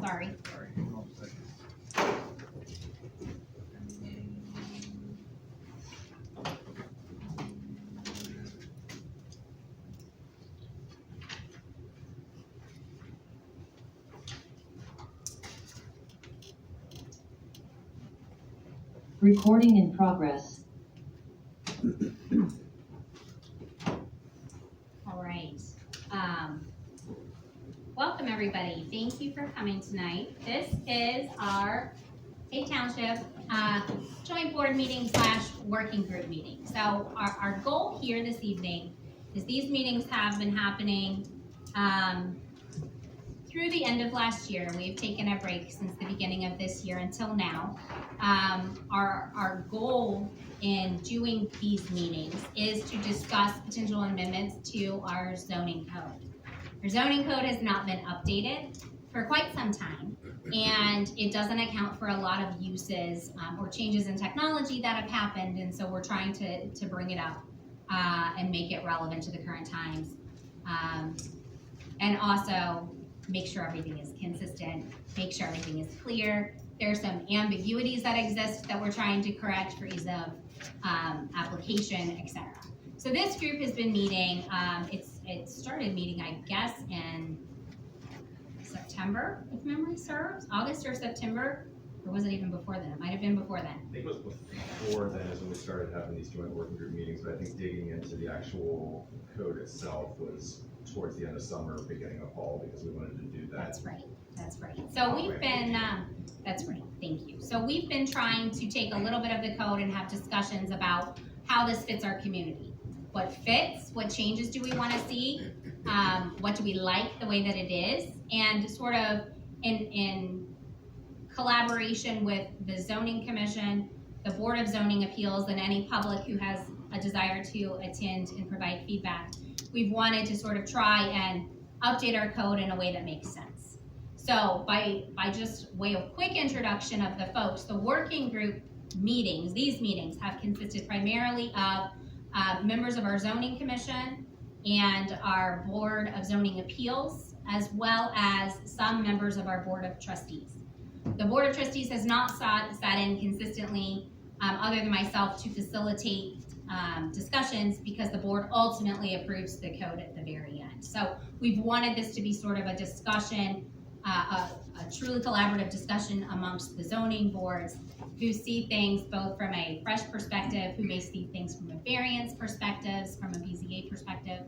sorry. Sorry, hold on a second. Recording in progress. All right. Welcome everybody. Thank you for coming tonight. This is our Tate Township joint board meeting / working group meeting. So our goal here this evening is these meetings have been happening through the end of last year. We've taken a break since the beginning of this year until now. Our goal in doing these meetings is to discuss potential amendments to our zoning code. Our zoning code has not been updated for quite some time, and it doesn't account for a lot of uses or changes in technology that have happened, and so we're trying to bring it up and make it relevant to the current times, and also make sure everything is consistent, make sure everything is clear. There are some ambiguities that exist that we're trying to correct for ease of application, etc. So this group has been meeting, it started meeting, I guess, in September, if memory serves, August or September, or was it even before then? It might have been before then. I think it was before then is when we started having these joint working group meetings, but I think digging into the actual code itself was towards the end of summer, beginning of fall, because we wanted to do that. That's right. So we've been, that's right, thank you. So we've been trying to take a little bit of the code and have discussions about how this fits our community. What fits, what changes do we want to see, what do we like the way that it is, and sort of in collaboration with the Zoning Commission, the Board of Zoning Appeals, and any public who has a desire to attend and provide feedback, we've wanted to sort of try and update our code in a way that makes sense. So by just way of quick introduction of the folks, the working group meetings, these meetings have consisted primarily of members of our Zoning Commission and our Board of Zoning Appeals, as well as some members of our Board of Trustees. The Board of Trustees has not sat in consistently, other than myself, to facilitate discussions because the board ultimately approves the code at the very end. So we've wanted this to be sort of a discussion, a truly collaborative discussion amongst the zoning boards who see things both from a fresh perspective, who may see things from a variance perspective, from a BZA perspective,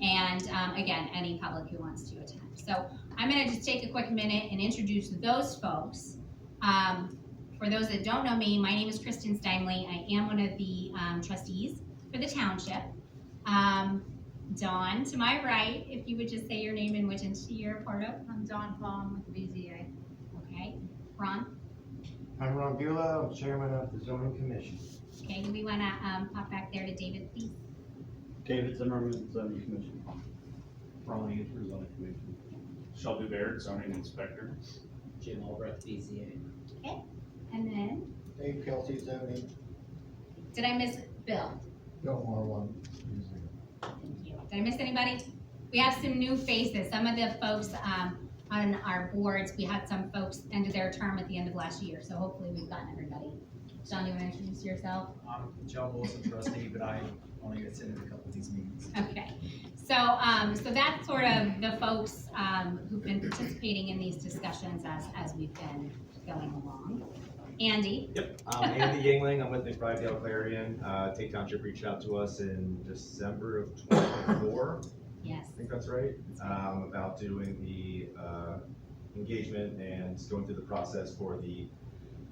and again, any public who wants to attend. So I'm going to just take a quick minute and introduce those folks. For those that don't know me, my name is Kristen Steinley. I am one of the trustees for the township. Dawn, to my right, if you would just say your name and which entity you're a part of. I'm Dawn Palm with BZA. Okay. Ron? I'm Ron Bula, I'm chairman of the Zoning Commission. Okay, do we want to pop back there to David, please? David Zimmerman, Zoning Commission. Ron Andrews, Zoning Commission. Shelby Baird, Zoning Inspector. Jim Albrecht, BZA. Okay. And then, Dave Kelsey, Zoning. did I miss Bill? Bill Marwan. Thank you. Did I miss anybody? We have some new faces. Some of the folks on our boards, we had some folks ended their term at the end of last year, so hopefully we've gotten everybody. John, you want to introduce yourself? I'm John Wilson, trustee, but I only attended a couple of these meetings. Okay. So so that's sort of the folks who've been participating in these discussions as we've been going along. Andy? Yep, I'm Andy Yingling, I'm with McBride Dale Clarion. Tate Township reached out to us in December of 2024. Yes. I think that's right, about doing the engagement and going through the process for the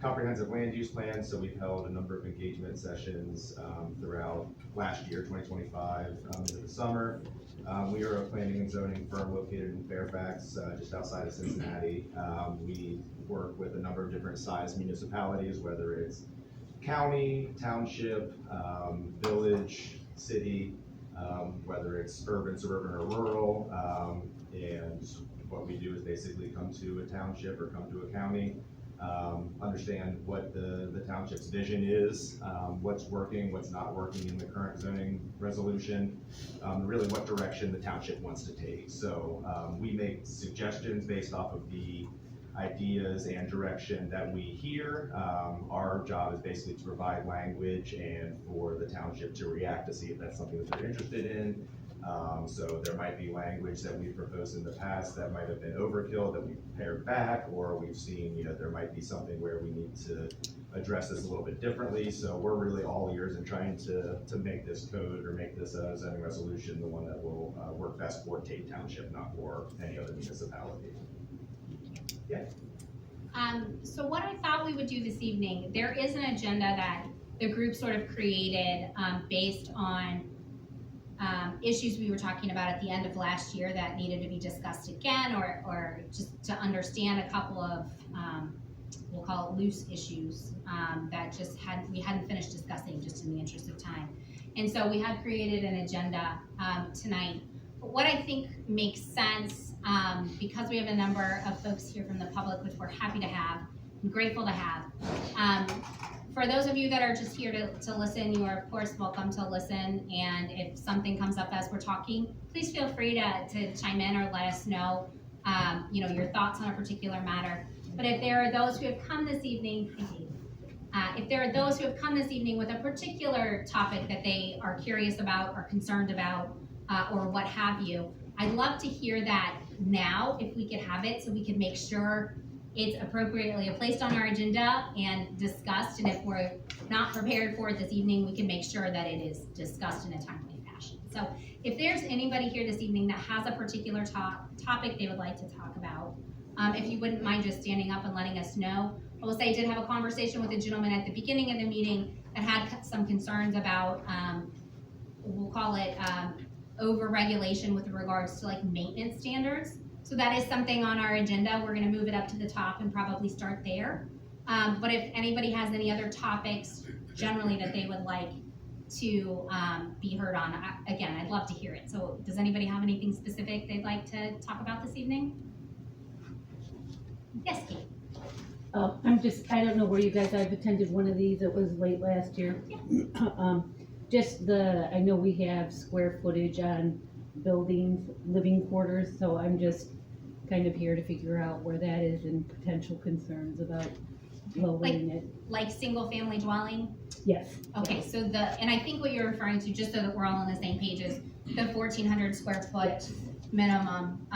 comprehensive land use plan. So we've held a number of engagement sessions throughout last year, 2025, into the summer. We are a planning and zoning firm located in Fairfax, just outside of Cincinnati. We work with a number of different size municipalities, whether it's county, township, village, city, whether it's urban, suburban, or rural. And what we do is basically come to a township or come to a county, understand what the township's vision is, what's working, what's not working in the current zoning resolution, really what direction the township wants to take. So we make suggestions based off of the ideas and direction that we hear. Our job is basically to provide language and for the township to react to see if that's something that they're interested in. So there might be language that we've proposed in the past that might have been overkill that we've pared back, or we've seen, there might be something where we need to address this a little bit differently. So we're really all ears and trying to make this code or make this zoning resolution the one that will work best for Tate Township, not for any other municipality. Yeah. So what I thought we would do this evening, there is an agenda that the group sort of created based on issues we were talking about at the end of last year that needed to be discussed again, or just to understand a couple of, we'll call it loose issues that we hadn't finished discussing just in the interest of time. And so we had created an agenda tonight. But what I think makes sense, because we have a number of folks here from the public, which we're happy to have, and grateful to have. For those of you that are just here to listen, you are of course welcome to listen, and if something comes up as we're talking, please feel free to chime in or let us know, your thoughts on a particular matter. But if there are those who have come this evening, with a particular topic that they are curious about or concerned about, or what have you, I'd love to hear that now, if we could have it, so we can make sure it's appropriately placed on our agenda and discussed, and if we're not prepared for it this evening, we can make sure that it is discussed in a timely fashion. So if there's anybody here this evening that has a particular topic they would like to talk about, if you wouldn't mind just standing up and letting us know. I will say I did have a conversation with a gentleman at the beginning of the meeting that had some concerns about, we'll call it over-regulation with regards to like maintenance standards. So that is something on our agenda. We're gonna move it up to the top and probably start there. But if anybody has any other topics generally that they would like to be heard on, again, I'd love to hear it. So does anybody have anything specific they'd like to talk about this evening? Yes, Kate. I don't know where you guys, I've attended one of these, it was late last year. I know we have square footage on buildings, living quarters, so I'm just kind of here to figure out where that is and potential concerns about lowering it. Like single family dwelling? Yes. Okay, so and I think what you're referring to, just so that we're all on the same page, is the 1,400 square foot minimum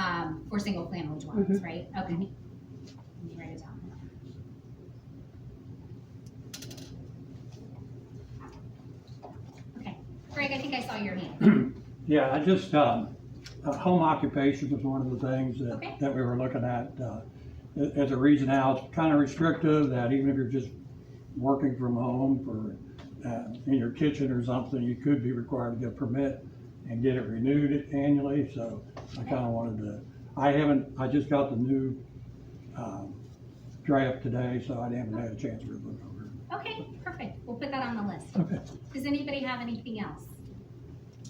for single family dwellings, right? Okay. Let me write it down. Okay, Greg, I think I saw your hand. Yeah, I just, home occupation was one of the things Okay. that we were looking at. As a reason now, it's kind of restrictive that even if you're just working from home for, in your kitchen or something, you could be required to get a permit and get it renewed annually. So I kind of wanted to, I just got the new draft today, so I haven't had a chance to look over it. Okay, perfect. We'll put that on the list. Okay. Does anybody have anything else?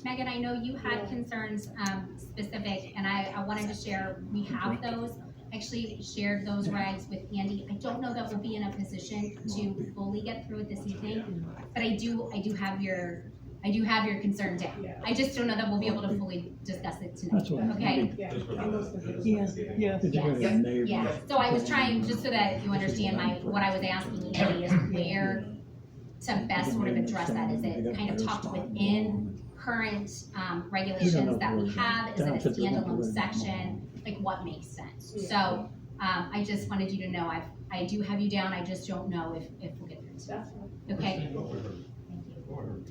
Megan, I know you had concerns specific, and I wanted to share, we have those. Actually shared those regs with Andy. I don't know that we'll be in a position to fully get through it this evening, but I do have your concern down. I just don't know that we'll be able to fully discuss it tonight. That's what I Okay? Just for the Yeah. landscaping. Yeah, so I was trying, just so that you understand what I was asking Andy is where to best sort of address that. Is it kind of tucked within current regulations that we have? Is it a standalone section? Like what makes sense? So I just wanted you to know I do have you down. I just don't know if we'll get through it. That's fine. Okay. What were her- Thank you. what were her-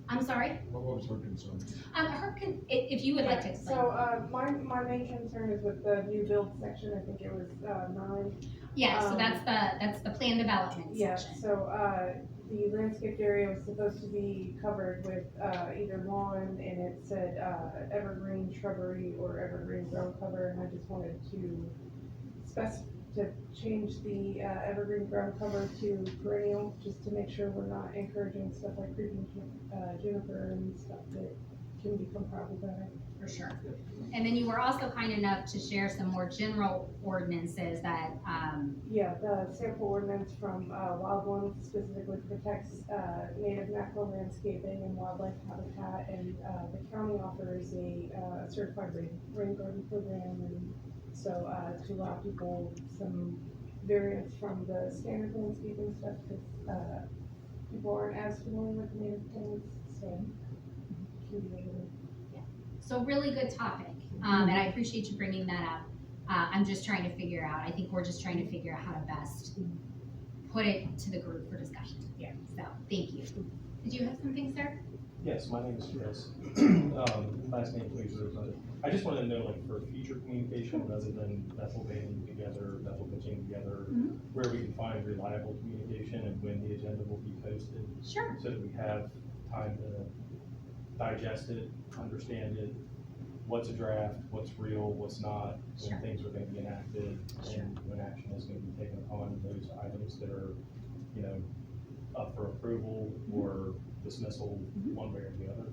I'm sorry. what was her concern? If you would like to explain. So, my main concern is with the new build section, I think it was, 9. Yeah. So that's the plan development Yeah, section. so, the landscaped area was supposed to be covered with, either lawn, and it said, evergreen shrubbery or evergreen ground cover, and I just wanted to to change the, evergreen ground cover to perennial, just to make sure we're not encouraging stuff like creeping, juniper and stuff that can become problematic. For sure. And then you were also kind enough to share some more general ordinances that, Yeah, the sample ordinance from Wild One specifically protects native natural landscaping and wildlife habitat, and the county offers a certified rain garden program and So, to allow people some variance from the standard landscaping stuff, because, people aren't as familiar with native plants, so. Can be a little. So really good topic, and I appreciate you bringing that up. I'm just trying to figure out, I think we're just trying to figure out how to best put it to the group for discussion. Yeah. So, thank you. Did you have something, sir? Yes, my name is Chris. Last name please, but I just wanted to know, like, for future communication, rather than Bethel banding together, Bethel pitching together, Mhm. where we can find reliable communication and when the agenda will be posted, Sure. so that we have time to digest it, understand it, what's a draft, what's real, what's not, Sure. when things are gonna be enacted, Sure. and when action is gonna be taken upon those items that are, you know, up for approval or dismissal, one way or the other.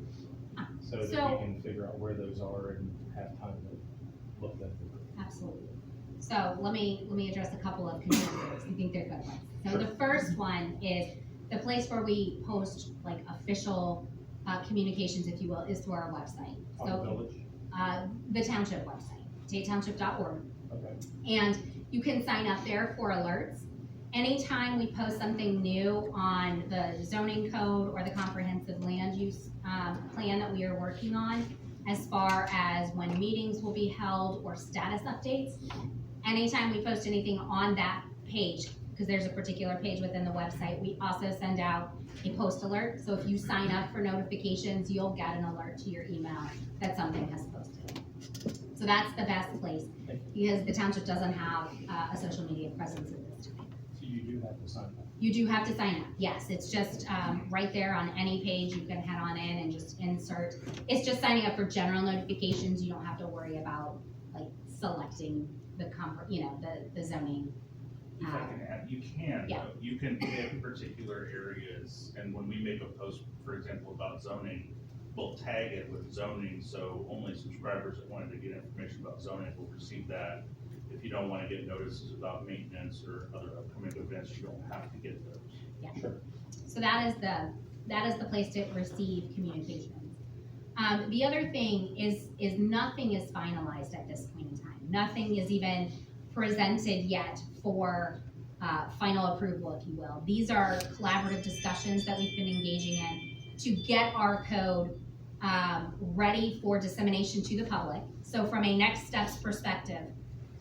So that So- we can figure out where those are and have time to look at them. Absolutely. So let me address a couple of concerns. I think they're good ones. So the first one is the place where we post like official communications, if you will, is through our website. On the So village, the township website, tatetownship.org. okay, And you can sign up there for alerts. Anytime we post something new on the zoning code or the comprehensive land use plan that we are working on, as far as when meetings will be held or status updates, anytime we post anything on that page, because there's a particular page within the website, we also send out a post alert. So if you sign up for notifications, you'll get an alert to your email that something has posted. So that's the best place, because the township doesn't have a social media presence at this time. so you do have to sign up. You do have to sign up, yes, it's just right there on any page, you can head on in and just insert. It's just signing up for general notifications, you don't have to worry about like selecting the the zoning. If I can add, you can, Yeah. though. You can pick particular areas, and when we make a post, for example, about zoning, we'll tag it with zoning, so only subscribers that wanted to get information about zoning will receive that. If you don't wanna get notices about maintenance or other upcoming events, you don't have to get those. Yeah. So that is the place to receive communications. The other thing is nothing is finalized at this point in time. Nothing is even presented yet for final approval, if you will. These are collaborative discussions that we've been engaging in to get our code ready for dissemination to the public. So from a next steps perspective,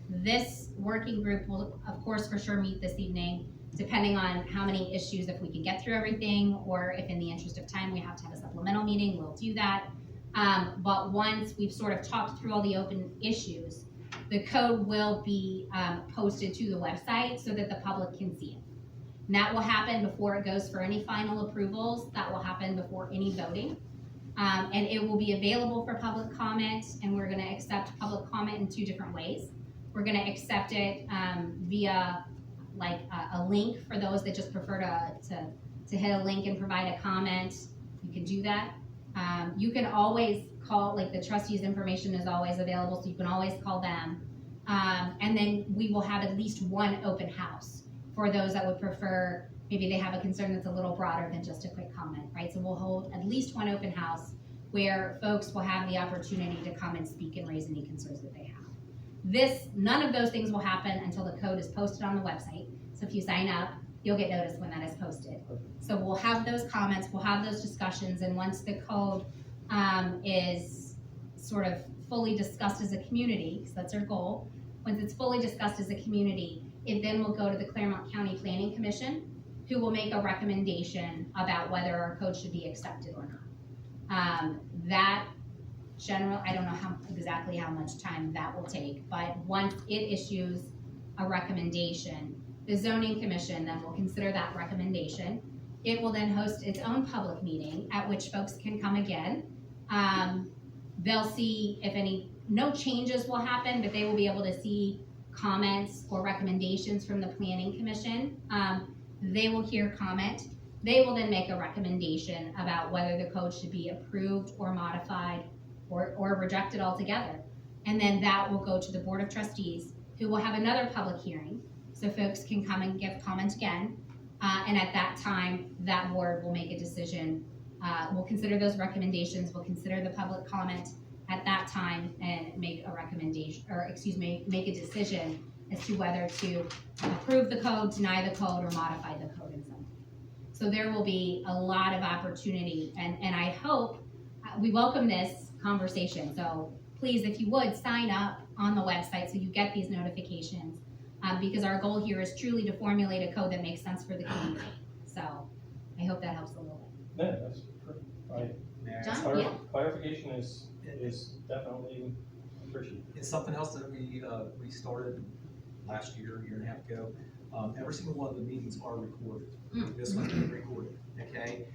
this working group will, of course, for sure meet this evening, depending on how many issues, if we can get through everything, or if in the interest of time, we have to have a supplemental meeting, we'll do that. But once we've sort of talked through all the open issues, the code will be posted to the website so that the public can see it. And that will happen before it goes for any final approvals. That will happen before any voting. And it will be available for public comment, and we're gonna accept public comment in two different ways. We're gonna accept it via like a link for those that just prefer to hit a link and provide a comment. You can do that. You can always call, like the trustees' information is always available, so you can always call them. And then we will have at least one open house for those that would prefer, maybe they have a concern that's a little broader than just a quick comment, right? So we'll hold at least one open house where folks will have the opportunity to come and speak and raise any concerns that they have. None of those things will happen until the code is posted on the website. So if you sign up, you'll get notice when that is posted. So we'll have those comments, we'll have those discussions, and once the code is sort of fully discussed as a community, because that's our goal, once it's fully discussed as a community, it then will go to the Claremont County Planning Commission, who will make a recommendation about whether our code should be accepted or not. I don't know exactly how much time that will take, but once it issues a recommendation, the zoning commission then will consider that recommendation. It will then host its own public meeting at which folks can come again. They'll see if no changes will happen, but they will be able to see comments or recommendations from the planning commission. They will hear comment. They will then make a recommendation about whether the code should be approved or modified or rejected altogether. And then that will go to the Board of Trustees, who will have another public hearing, so folks can come and give comment again. And at that time, that board will make a decision. We'll consider those recommendations, we'll consider the public comment, at that time and make a recommendation, or excuse me, make a decision as to whether to approve the code, deny the code, or modify the code in some way. So there will be a lot of opportunity, and I hope, we welcome this conversation. So please, if you would, sign up on the website so you get these notifications. Because our goal here is truly to formulate a code that makes sense for the community. So I hope that helps a little bit. No, that's perfect. May I ask- John? Yeah. Clarification is definitely appreciated. It's something else that we started last year and a half ago. Every single one of the meetings are recorded. This one's being recorded, okay?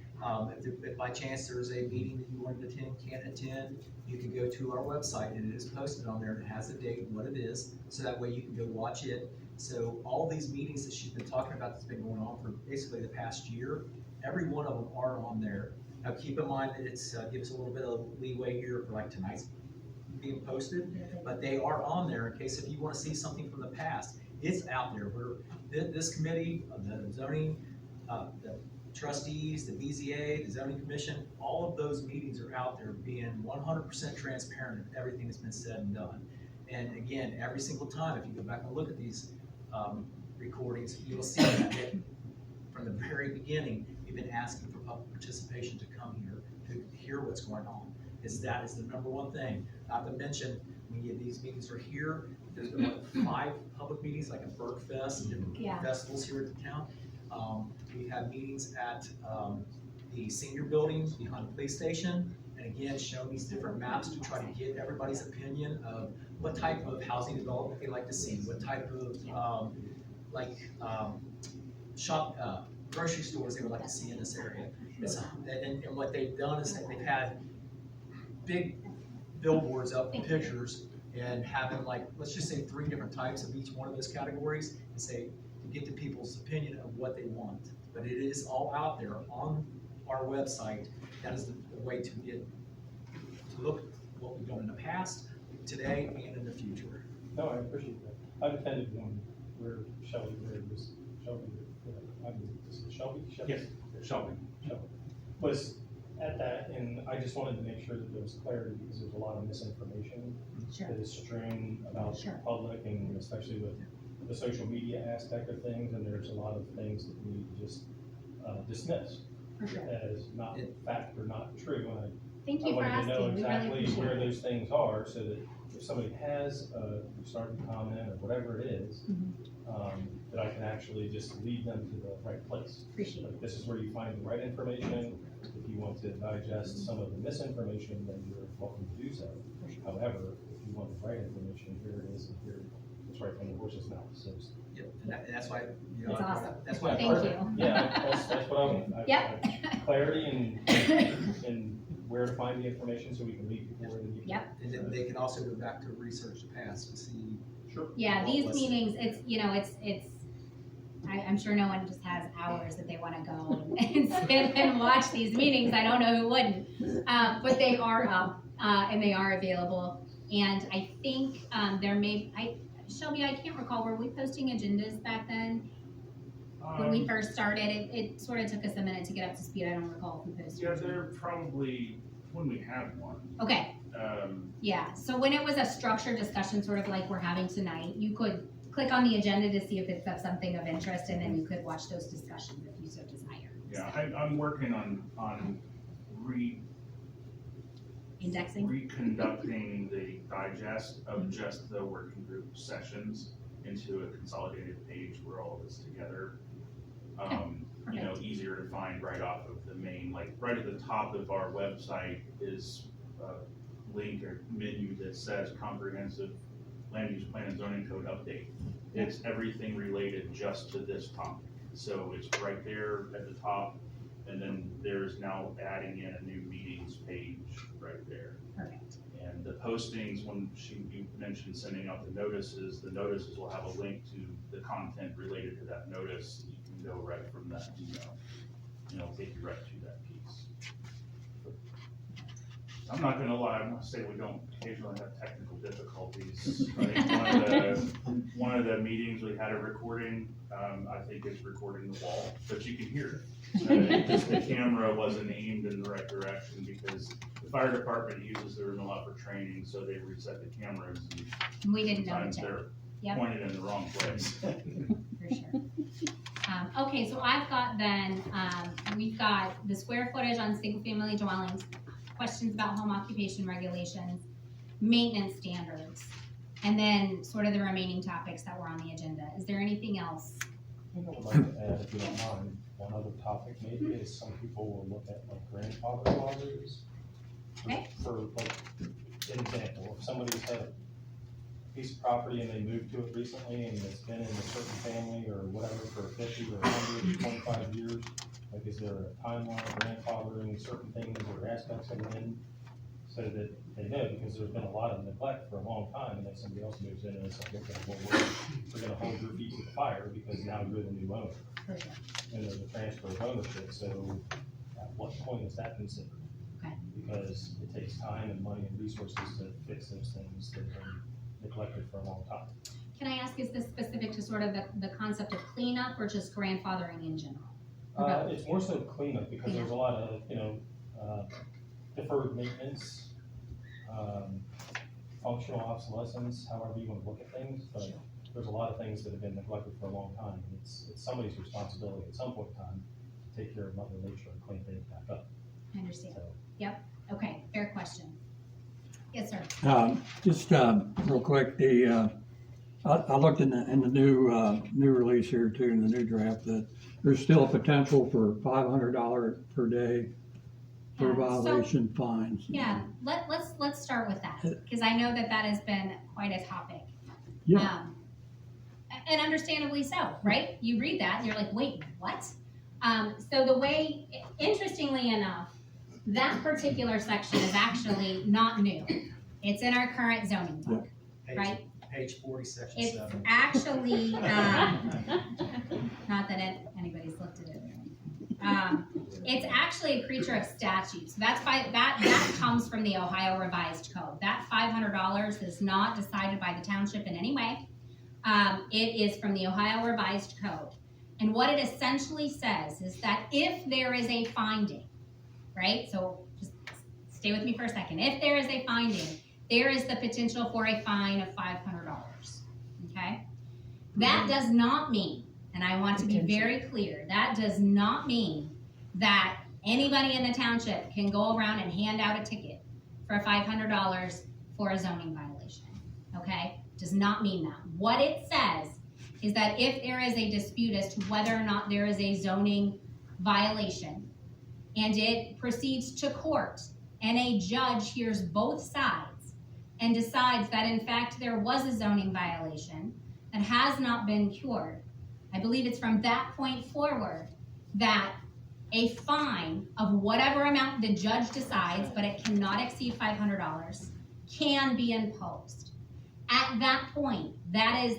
If by chance there's a meeting that you want to attend, can't attend, you can go to our website and it is posted on there. It has the date, what it is, so that way you can go watch it. So all these meetings that she's been talking about that's been going on for basically the past year, every one of them are on there. Now keep in mind that it's, gives a little bit of leeway here for like tonight's being posted, but they are on there in case if you want to see something from the past. It's out there. This committee, the zoning, the trustees, the BZA, the zoning commission, all of those meetings are out there being 100% transparent of everything that's been said and done. And again, every single time, if you go back and look at these recordings, you will see that from the very beginning, we've been asking for public participation to come here to hear what's going on. That is the number one thing. Not to mention, when these meetings are here, there's been like 5 public meetings, like a Bird Fest and different festivals here at the town. We have meetings at the senior building behind the police station, and again, showing these different maps to try to get everybody's opinion of what type of housing development they like to see, what type of grocery stores they would like to see in this area. And what they've done is that they've had big billboards up with pictures and having like, let's just say 3 different types of each one of those categories and say, to get the people's opinion of what they want. But it is all out there on our website. That is the way to get to look at what we've done in the past, today, and in the future. No, I appreciate that. I've attended one where Shelby Yes, Shelby. was at that, and I just wanted to make sure that there was clarity because there's a lot of misinformation that is strewn about the public, and especially with the social media aspect of things, and there's a lot of things that we just dismiss as not fact or not true. And Thank I you for wanted to asking. know We really exactly appreciate where it. those things are, so that if somebody has a starting comment or whatever it is, that I can actually just lead them to the right place. Appreciate it. Like, this is where you find the right information. If you want to digest some of the misinformation, then you're welcome to do so. However, if you want the right information, here it is, and here it's right from the horse's mouth. So, Yep, and that's why, That's awesome. That's why. Thank you. yeah, that's what I want. Yep. Clarity and where to find the information so we can lead people where they need to. Yep. And then they can also go back to research the past to see. Sure. Yeah, Well, these listen. meetings, I'm sure no one just has hours that they want to go and sit and watch these meetings. I don't know who wouldn't. But they are up, and they are available. And I think Shelby, I can't recall, were we posting agendas back then? When we first started, it sort of took us a minute to get up to speed. I don't recall if we posted. Yeah, they're probably, when we had one. Okay. Yeah, so when it was a structured discussion, sort of like we're having tonight, you could click on the agenda to see if it's of something of interest, and then you could watch those discussions if you so desire. Yeah, I'm working on Indexing? reconducting the digest of just the working group sessions into a consolidated page where all of it's together. You know, easier to find right off of the main, like right at the top of our website is a link or menu that says comprehensive land use plan and zoning code update. It's everything related just to this topic. So it's right there at the top, and then there's now adding in a new meetings page right there. Perfect. And the postings, when you mentioned sending out the notices will have a link to the content related to that notice. You can go right from that email, and it'll take you right to that piece. I'm not gonna lie, I'm not saying we don't occasionally have technical difficulties. I think one of the meetings, we had a recording, I think it's recording the wall, but you can hear it. Just the camera wasn't aimed in the right direction because the fire department uses the room a lot for training, so they reset the cameras. And We didn't know sometimes it. they're Yep. pointed in the wrong place. For sure. Okay, so I've got then, we've got the square footage on single-family dwellings, questions about home occupation regulations, maintenance standards, and then sort of the remaining topics that were on the agenda. Is there anything else? I think I would like to add, if you don't mind, one other topic maybe is some people will look at like grandfather clauses. Okay. For like, an example, if somebody's had a piece of property and they moved to it recently and it's been in a certain family or whatever for 50 or 100 or 25 years, like is there a timeline of grandfathering certain things or aspects of it in so that they know, because there's been a lot of neglect for a long time and then somebody else moves in and it's like, okay, well, we're gonna hold your feet to the fire because now you're the new owner. For sure. And there's a transfer of ownership, so at what point is that considered? Okay. Because it takes time and money and resources to fix those things that have been neglected for a long time. Can I ask, is this specific to sort of the concept of cleanup or just grandfathering in general? It's more so cleanup because there's a lot of, deferred maintenance, functional obsolescence, however you want to look at things, but there's a lot of things that have been neglected for a long time. It's somebody's responsibility at some point in time to take care of Mother Nature and clean things back up. I understand. So, Yep, okay, fair question. Yes, sir. Just real quick, I looked in the new release here too, in the new draft, that there's still a potential for $500 per day for Yeah, so- violation fines. Yeah, let's start with that, because I know that has been quite a topic. Yeah. And understandably so, right? You read that and you're like, wait, what? So the way, interestingly enough, that particular section is actually not new. It's in our current zoning book, right? Page 40, section It's 7. actually, not that anybody's looked at it. It's actually a creature of statute. So that comes from the Ohio Revised Code. That $500 is not decided by the township in any way. It is from the Ohio Revised Code. And what it essentially says is that if there is a finding, right? So just stay with me for a second. If there is a finding, there is the potential for a fine of $500, okay? That does not mean, and I want to be very clear, that does not mean that anybody in the township can go around and hand out a ticket for $500 for a zoning violation, okay? Does not mean that. What it says is that if there is a dispute as to whether or not there is a zoning violation and it proceeds to court and a judge hears both sides and decides that in fact there was a zoning violation that has not been cured, I believe it's from that point forward that a fine of whatever amount the judge decides, but it cannot exceed $500, can be imposed. At that point, that is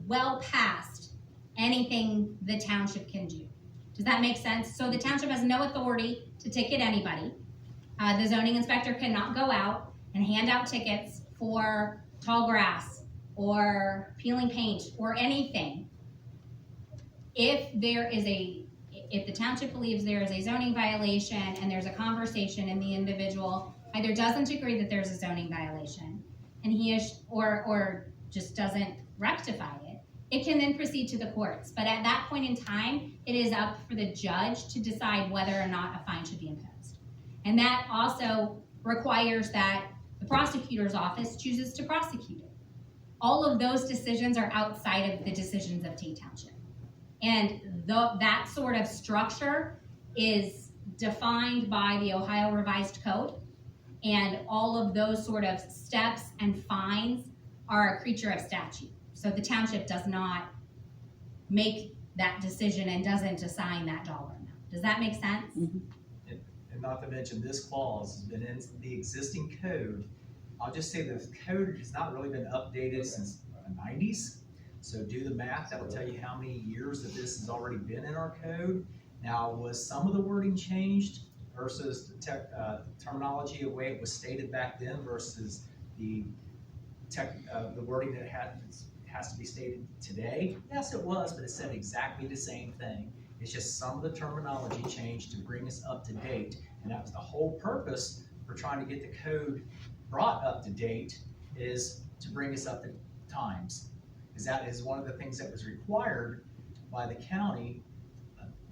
well past anything the township can do. Does that make sense? So the township has no authority to ticket anybody. The zoning inspector cannot go out and hand out tickets for tall grass or peeling paint or anything. If the township believes there is a zoning violation and there's a conversation and the individual either doesn't agree that there's a zoning violation and he is, or just doesn't rectify it, it can then proceed to the courts. But at that point in time, it is up for the judge to decide whether or not a fine should be imposed. And that also requires that the prosecutor's office chooses to prosecute it. All of those decisions are outside of the decisions of Tate Township. And that sort of structure is defined by the Ohio Revised Code. And all of those sort of steps and fines are a creature of statute. So the township does not make that decision and doesn't assign that dollar amount. Does that make sense? And not to mention, this clause has been in the existing code. I'll just say the code has not really been updated since the 90s. So do the math, that'll tell you how many years that this has already been in our code. Now, was some of the wording changed? versus the terminology, the way it was stated back then versus the the wording that has to be stated today. Yes, it was, but it said exactly the same thing. It's just some of the terminology changed to bring us up to date, and that was the whole purpose for trying to get the code brought up to date, is to bring us up to times. Because that is one of the things that was required by the county,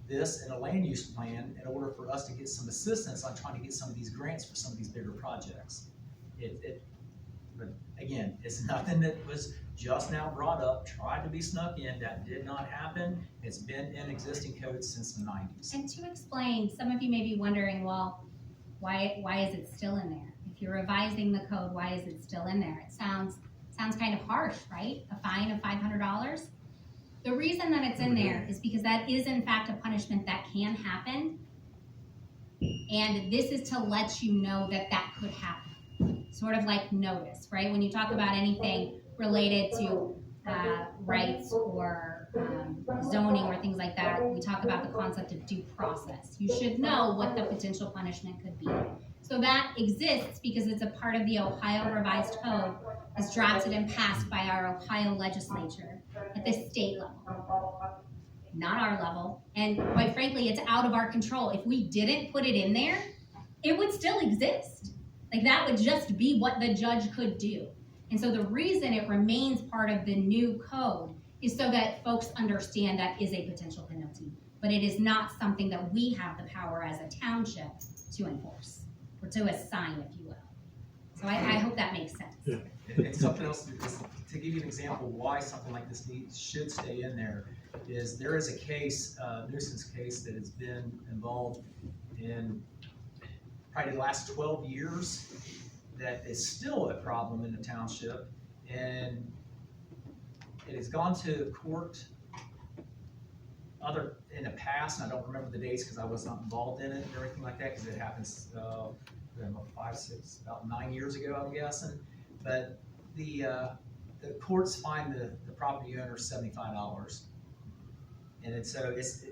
this and a land use plan, in order for us to get some assistance on trying to get some of these grants for some of these bigger projects. But again, it's nothing that was just now brought up, tried to be snuck in. That did not happen. It's been in existing codes since the 90s. And to explain, some of you may be wondering, well, why is it still in there? If you're revising the code, why is it still in there? It sounds kind of harsh, right? A fine of $500. The reason that it's in there is because that is in fact a punishment that can happen. And this is to let you know that that could happen. Sort of like notice, right? When you talk about anything related to rights or zoning or things like that, we talk about the concept of due process. You should know what the potential punishment could be. So that exists because it's a part of the Ohio Revised Code. It's drafted and passed by our Ohio legislature at the state level, not our level. And quite frankly, it's out of our control. If we didn't put it in there, it would still exist. Like that would just be what the judge could do. And so the reason it remains part of the new code is so that folks understand that is a potential penalty, but it is not something that we have the power as a township to enforce or to assign, if you will. So I hope that makes sense. Yeah. And something else, to give you an example why something like this should stay in there, is there is a case, nuisance case that has been involved in probably the last 12 years that is still a problem in the township, and it has gone to court in the past, and I don't remember the dates because I was not involved in it or anything like that, because it happens about 9 years ago, I'm guessing. But the courts fined the property owner $75. And it's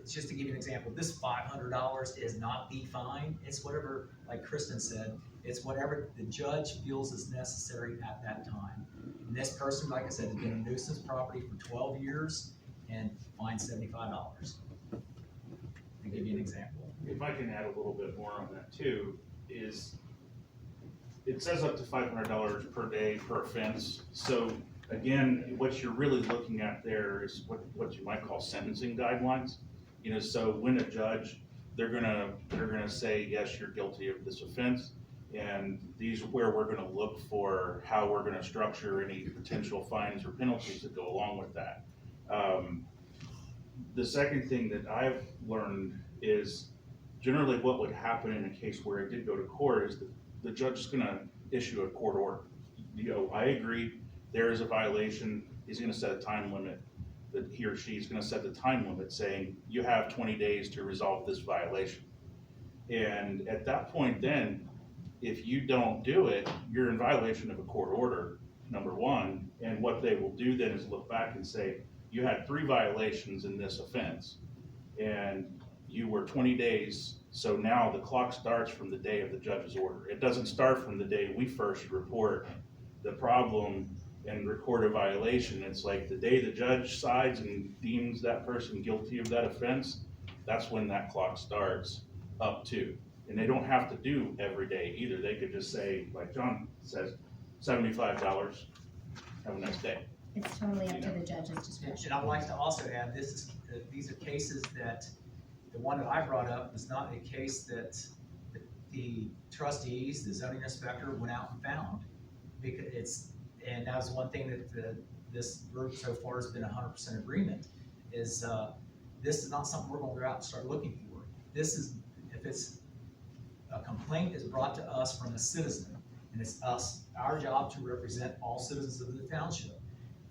just to give you an example, this $500 is not the fine. It's whatever, like Kristen said, it's whatever the judge feels is necessary at that time. And this person, like I said, has been a nuisance property for 12 years and fined $75. To give you an example. If I can add a little bit more on that too, is it says up to $500 per day per offense. So again, what you're really looking at there is what you might call sentencing guidelines. You know, so when a judge, they're gonna say, yes, you're guilty of this offense, and these are where we're gonna look for how we're gonna structure any potential fines or penalties that go along with that. The second thing that I've learned is generally what would happen in a case where it did go to court is that the judge is gonna issue a court order. You know, I agree, there is a violation, he's gonna set a time limit, that he or she is gonna set the time limit saying, you have 20 days to resolve this violation. And at that point then, if you don't do it, you're in violation of a court order, number one, and what they will do then is look back and say, you had 3 violations in this offense, and you were 20 days, so now the clock starts from the day of the judge's order. It doesn't start from the day we first report the problem and record a violation. It's like the day the judge sides and deems that person guilty of that offense, that's when that clock starts up to. And they don't have to do every day either. They could just say, like John says, $75, have a nice day. It's totally up to the judge's discretion. And I'd like to also add, these are cases that, the one that I brought up was not a case that the trustees, the zoning inspector went out and found. Because and that was one thing that this group so far has been 100% agreement, is this is not something we're going to go out and start looking for. This is, if it's a complaint is brought to us from a citizen, and it's our job to represent all citizens of the township.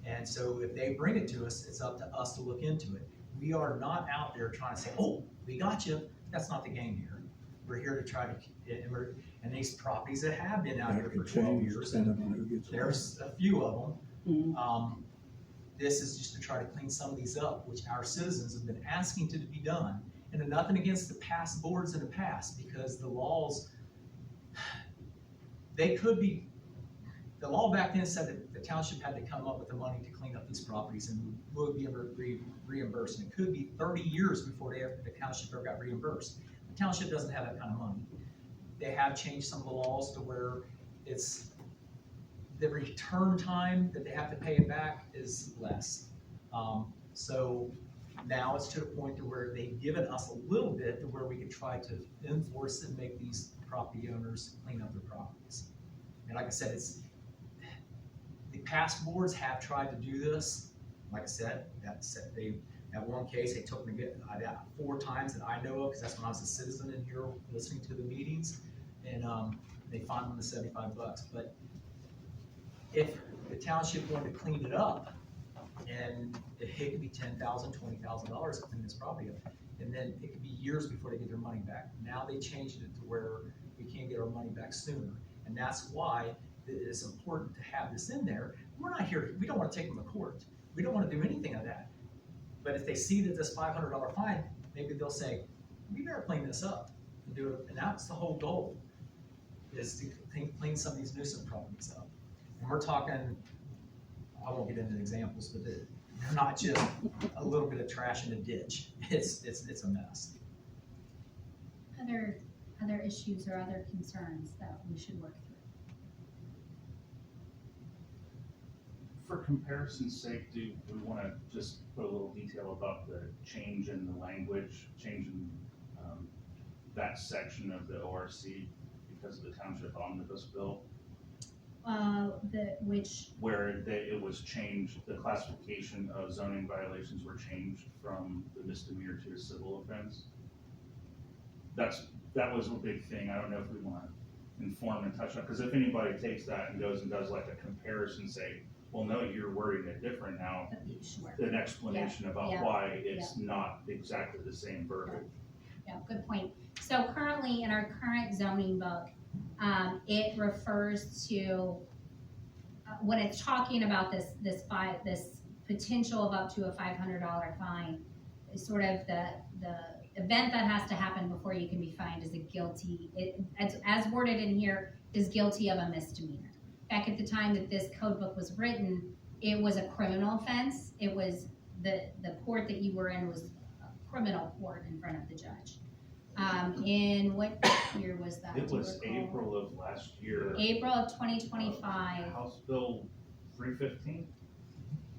And so if they bring it to us, it's up to us to look into it. We are not out there trying to say, oh, we got you. That's not the game here. We're here to try to, and these properties that have been out here for 12 years, and there's a few of them. This is just to try to clean some of these up, which our citizens have been asking to be done. And nothing against the past boards in the past, because the laws, they could be, the law back then said that the township had to come up with the money to clean up these properties and would be reimbursed. And it could be 30 years before the township ever got reimbursed. The township doesn't have that kind of money. They have changed some of the laws to where it's, the return time that they have to pay it back is less. So now it's to the point to where they've given us a little bit to where we can try to enforce and make these property owners clean up their properties. And like I said, the past boards have tried to do this. Like I said, they, that one case, they took me 4 times that I know of, because that's when I was a citizen in here listening to the meetings, and they fined them the $75. But if the township wanted to clean it up, and it could be $10,000, $20,000 to clean this property up, and then it could be years before they get their money back. Now they changed it to where we can't get our money back sooner, and that's why it's important to have this in there. We're not here, we don't want to take them to court. We don't want to do anything of that. But if they see that this $500 fine, maybe they'll say, we better clean this up and do it. And that's the whole goal, is to clean some of these nuisance properties up. And we're talking, I won't get into examples, but they're not just a little bit of trash in a ditch. It's a mess. Other issues or other concerns that we should work through? For comparison's sake, do we want to just put a little detail about the change in the language, change in that section of the ORC because of the township omnibus bill? Where it was changed, the classification of zoning violations were changed from the misdemeanor to a civil offense. That was a big thing. I don't know if we want to inform and touch on, because if anybody takes that and goes and does like a comparison, say, well, no, you're wording it different now, Sure. an explanation about why it's not exactly the same verbiage. Yeah, good point. So currently in our current zoning book, it refers to, when it's talking about this potential of up to a $500 fine, sort of the event that has to happen before you can be fined is a guilty, as worded in here, is guilty of a misdemeanor. Back at the time that this code book was written, it was a criminal offense. It was the court that you were in was a criminal court in front of the judge. In what year was that? It was April of last year. April of 2025. House Bill 315?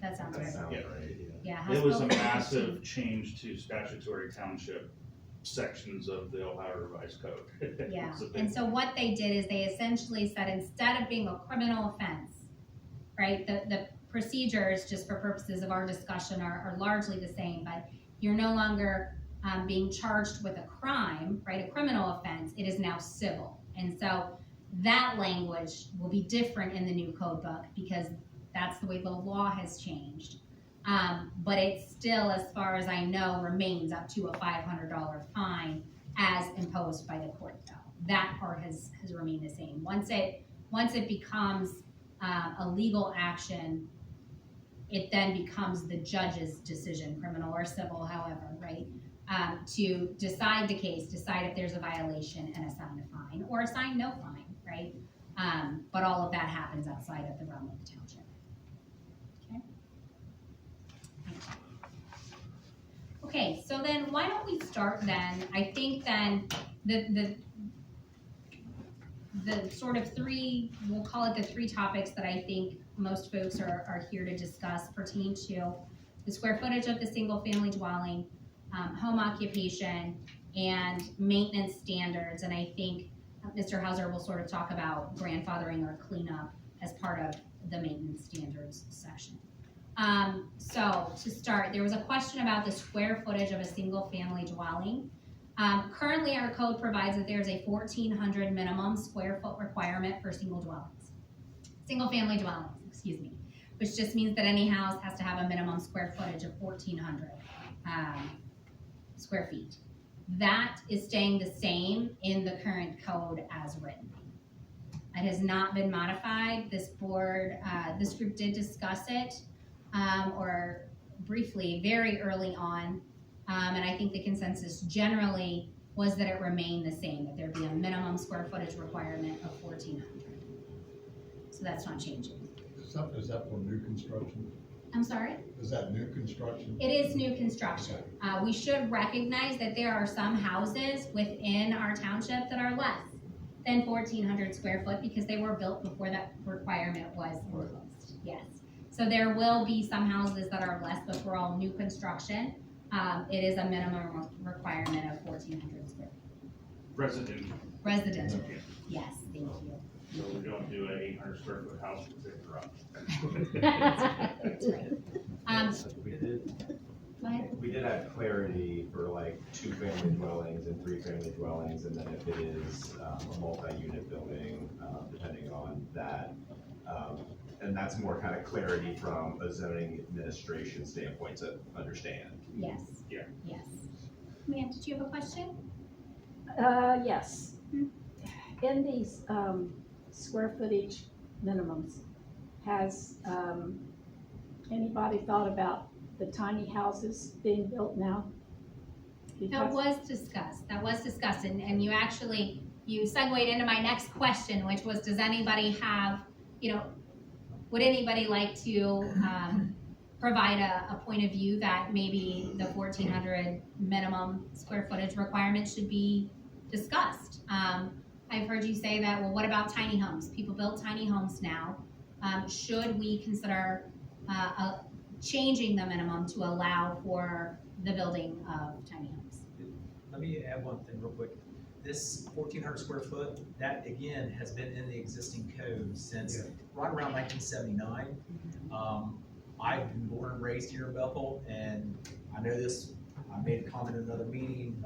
That sounds right. Sounds Yeah. right, Yeah. House It was Bill a 315. massive change to statutory township sections of the Ohio Revised Code. Yeah, It's a big- and so what they did is they essentially said, instead of being a criminal offense, right, the procedures, just for purposes of our discussion, are largely the same, but you're no longer being charged with a crime, right, a criminal offense, it is now civil. And so that language will be different in the new code book because that's the way the law has changed. But it still, as far as I know, remains up to a $500 fine as imposed by the court though. That part has remained the same. Once it becomes a legal action, it then becomes the judge's decision, criminal or civil, however, right? To decide the case, decide if there's a violation and assign a fine or assign no fine, right? But all of that happens outside of the realm of the township. Okay, so then why don't we start then, I think then the sort of three, we'll call it the 3 topics that I think most folks are here to discuss pertain to the square footage of the single family dwelling, home occupation, and maintenance standards. And I think Mr. Hauser will sort of talk about grandfathering or cleanup as part of the maintenance standards section. So to start, there was a question about the square footage of a single family dwelling. Currently our code provides that there's a 1,400 minimum square foot requirement for single family dwellings, excuse me, which just means that any house has to have a minimum square footage of 1,400 square feet. That is staying the same in the current code as written. It has not been modified. This board, this group did discuss it, or briefly, very early on, And I think the consensus generally was that it remained the same, that there'd be a minimum square footage requirement of 1,400. So that's not changing. Is that for new construction? I'm sorry? Is that new construction? It is new construction. We should recognize that there are some houses within our township that are less than 1,400 square foot because they were built before that requirement was imposed. Yes. So there will be some houses that are less, but for all new construction, it is a minimum requirement of 1,400 square feet. Residential. Residential. Yes, thank you. So we don't do an 800 square foot house with a garage. That's right. Go ahead. We did have clarity for like 2-family dwellings and 3-family dwellings, and then if it is a multi-unit building, depending on that. And that's more kind of clarity from a zoning administration standpoint to understand. Yes. Yeah. Yes. Ma'am, did you have a question? Yes. In these, square footage minimums, has, anybody thought about the tiny houses being built now? That was discussed, and you actually, you segued into my next question, which was, does anybody have, would anybody like to, provide a point of view that maybe the 1,400 minimum square footage requirement should be discussed? I've heard you say that, well, what about tiny homes? People build tiny homes now. Should we consider changing the minimum to allow for the building of tiny homes? Let me add one thing real quick. This 1,400 square foot, that again has been in the existing code since right around 1979. I've been born and raised here in Bethel, and I know this, I made a comment in another meeting.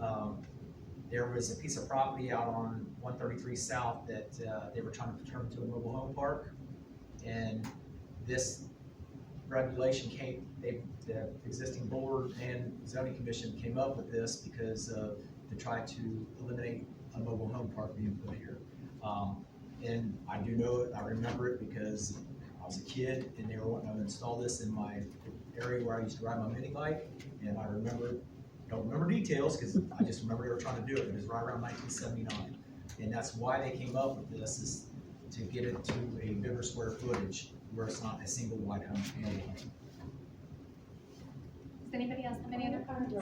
There was a piece of property out on 133 South that they were trying to turn into a mobile home park. And this regulation came, the existing board and zoning commission came up with this because to try to eliminate a mobile home park being put here. And I do know it, I remember it because I was a kid and they were wanting to install this in my area where I used to ride my mini bike. And I don't remember details because I just remember they were trying to do it. It was right around 1979. And that's why they came up with this, is to get it to a bigger square footage where it's not a single wide home. Does anybody else have any other comments?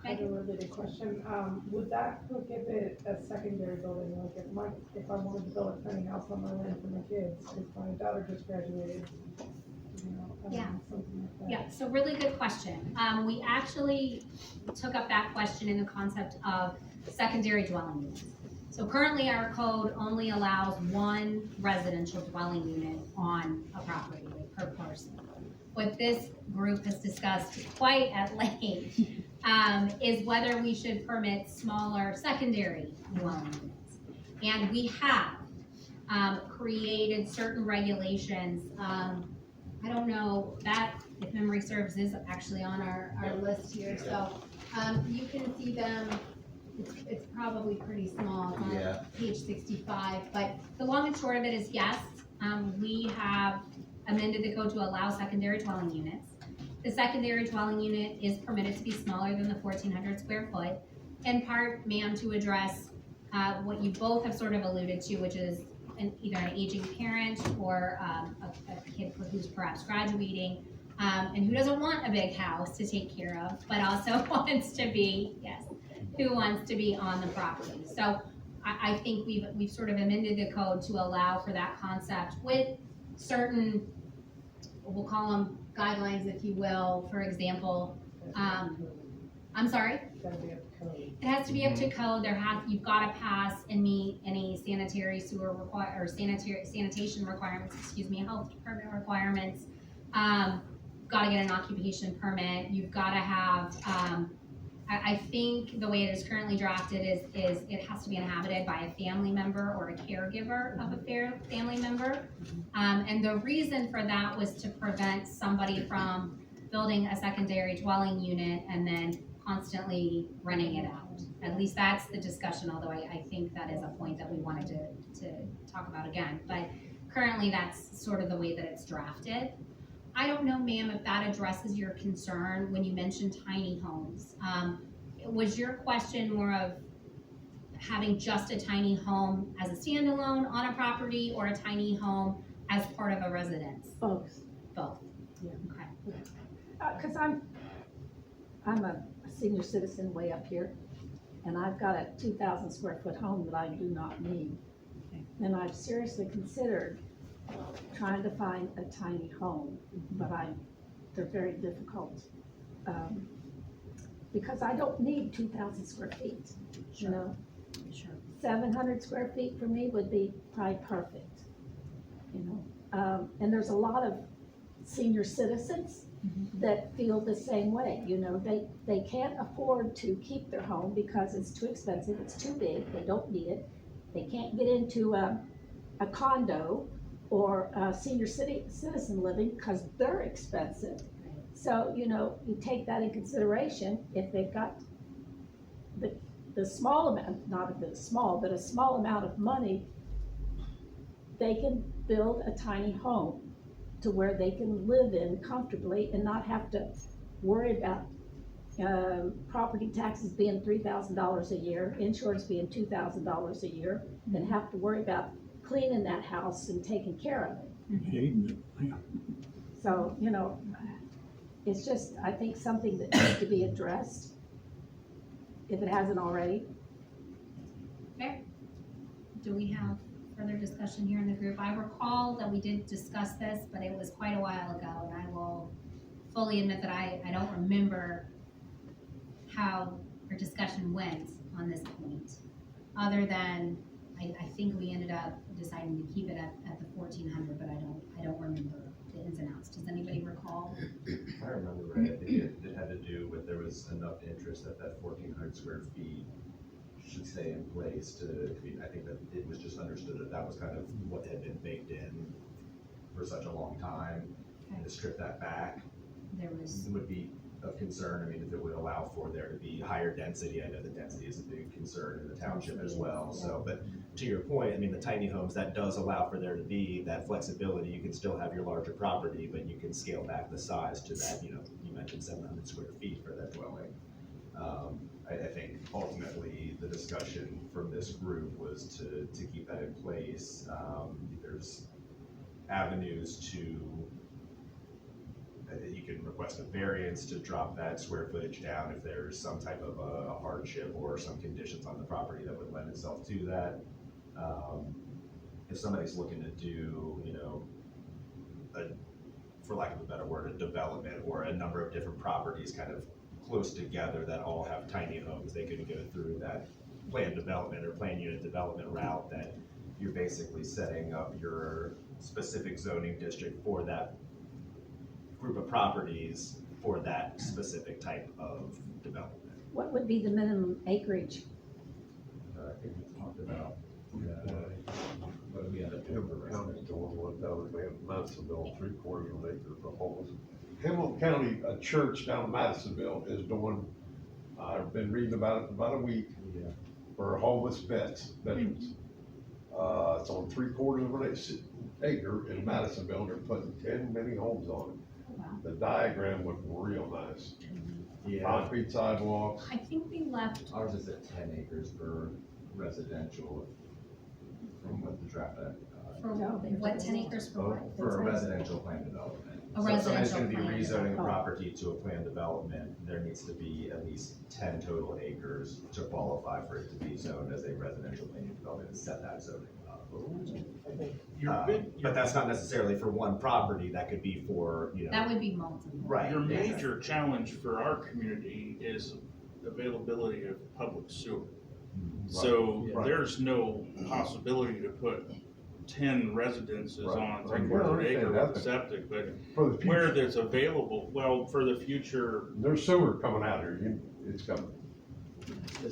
I have a related question. Would that prohibit a secondary building? Like if I wanted to build a tiny house on my land for my kids, because my daughter just graduated, Yeah. something like that. Yeah, so really good question. We actually took up that question in the concept of secondary dwelling units. So currently our code only allows one residential dwelling unit on a property, like per person. What this group has discussed quite at length is whether we should permit smaller secondary dwelling units. And we have created certain regulations. I don't know, that, if memory serves, is actually on our list here, so, you can see them, it's probably pretty small, it's on page 65, but the long and short of it is, yes, we have amended the code to allow secondary dwelling units. The secondary dwelling unit is permitted to be smaller than the 1,400 square foot, in part, ma'am, to address, what you both have sort of alluded to, which is either an aging parent or a kid who's perhaps graduating, and who doesn't want a big house to take care of, but also wants to be, who wants to be on the property. So I think we've sort of amended the code to allow for that concept with certain, we'll call them guidelines, if you will. For example, I'm sorry? It has to be up to code. You've got to pass and meet any sanitary sewer sanitation requirements, health department requirements. Got to get an occupation permit. You've got to have, I think the way it is currently drafted is it has to be inhabited by a family member or a caregiver of a family member. And the reason for that was to prevent somebody from building a secondary dwelling unit and then constantly renting it out. At least that's the discussion, although I think that is a point that we wanted to talk about again. But currently that's sort of the way that it's drafted. I don't know, ma'am, if that addresses your concern when you mentioned tiny homes. was your question more of having just a tiny home as a standalone on a property or a tiny home as part of a residence? Both. Both? Yeah. Okay. Cause I'm a senior citizen way up here, and I've got a 2,000 square foot home that I do not need. And I've seriously considered trying to find a tiny home, but they're very difficult. Because I don't need 2,000 square feet, you know? Sure. 700 square feet for me would be probably perfect, you know? And there's a lot of senior citizens that feel the same way, you know? They can't afford to keep their home because it's too expensive, it's too big, they don't need it. They can't get into a condo or a senior citizen living because they're expensive. So, you know, you take that in consideration, if they've got the small amount, not a bit small, but a small amount of money, they can build a tiny home to where they can live in comfortably and not have to worry about property taxes being $3,000 a year, insurance being $2,000 a year, and have to worry about cleaning that house and taking care of it. Heating it, yeah. So, you know, it's just, I think, something that needs to be addressed, if it hasn't already. Fair. Do we have further discussion here in the group? I recall that we did discuss this, but it was quite a while ago, and I will fully admit that I don't remember how our discussion went on this point, other than I think we ended up deciding to keep it at the 1,400, but I don't remember the ins and outs. Does anybody recall? If I remember right, I think it had to do with there was enough interest that 1,400 square feet should stay in place to, I mean, I think that it was just understood that was kind of what had been baked in for such a long time. And to strip that back There was, would be of concern. I mean, if it would allow for there to be higher density, I know the density is a big concern in the township as well. So, but to your point, I mean, the tiny homes, that does allow for there to be that flexibility. You can still have your larger property, but you can scale back the size to that, you know, you mentioned 700 square feet for that dwelling. I think ultimately the discussion from this group was to keep that in place. There's avenues to, you can request a variance to drop that square footage down if there's some type of a hardship or some conditions on the property that would lend itself to that. If somebody's looking to do, you know, for lack of a better word, a development or a number of different properties kind of close together that all have tiny homes, they could go through that planned development or planned unit development route that you're basically setting up your specific zoning district for that group of properties for that specific type of development. What would be the minimum acreage? I think we talked about, what we end up doing for County's doing 1,000, we have Madisonville, 3/4 of an acre for homes. Hamilton County, a church down in Madisonville is doing, I've been reading about it for about a week, for homeless veterans. It's on 3/4 of an acre in Madisonville, they're putting 10 mini homes on it. The diagram looked real nice. Concrete sidewalks. I think we left, Ours is at 10 acres for residential, from what the draft I for what, 10 acres for what? For a residential plan development. A So if somebody's residential gonna be plan rezoning a development. property to a planned development, there needs to be at least 10 total acres to qualify for it to be zoned as a residential plan development and set that zoning up. But that's not necessarily for one property, that could be for, you know. That would be multiple. Right. Your major challenge for our community is availability of public sewer. So Right. there's no possibility to put 10 residences Right. on Right. 3/4 Yeah, I acre understand with septic, but For the where future, that's available, well, for the future, there's sewer coming out here, it's coming.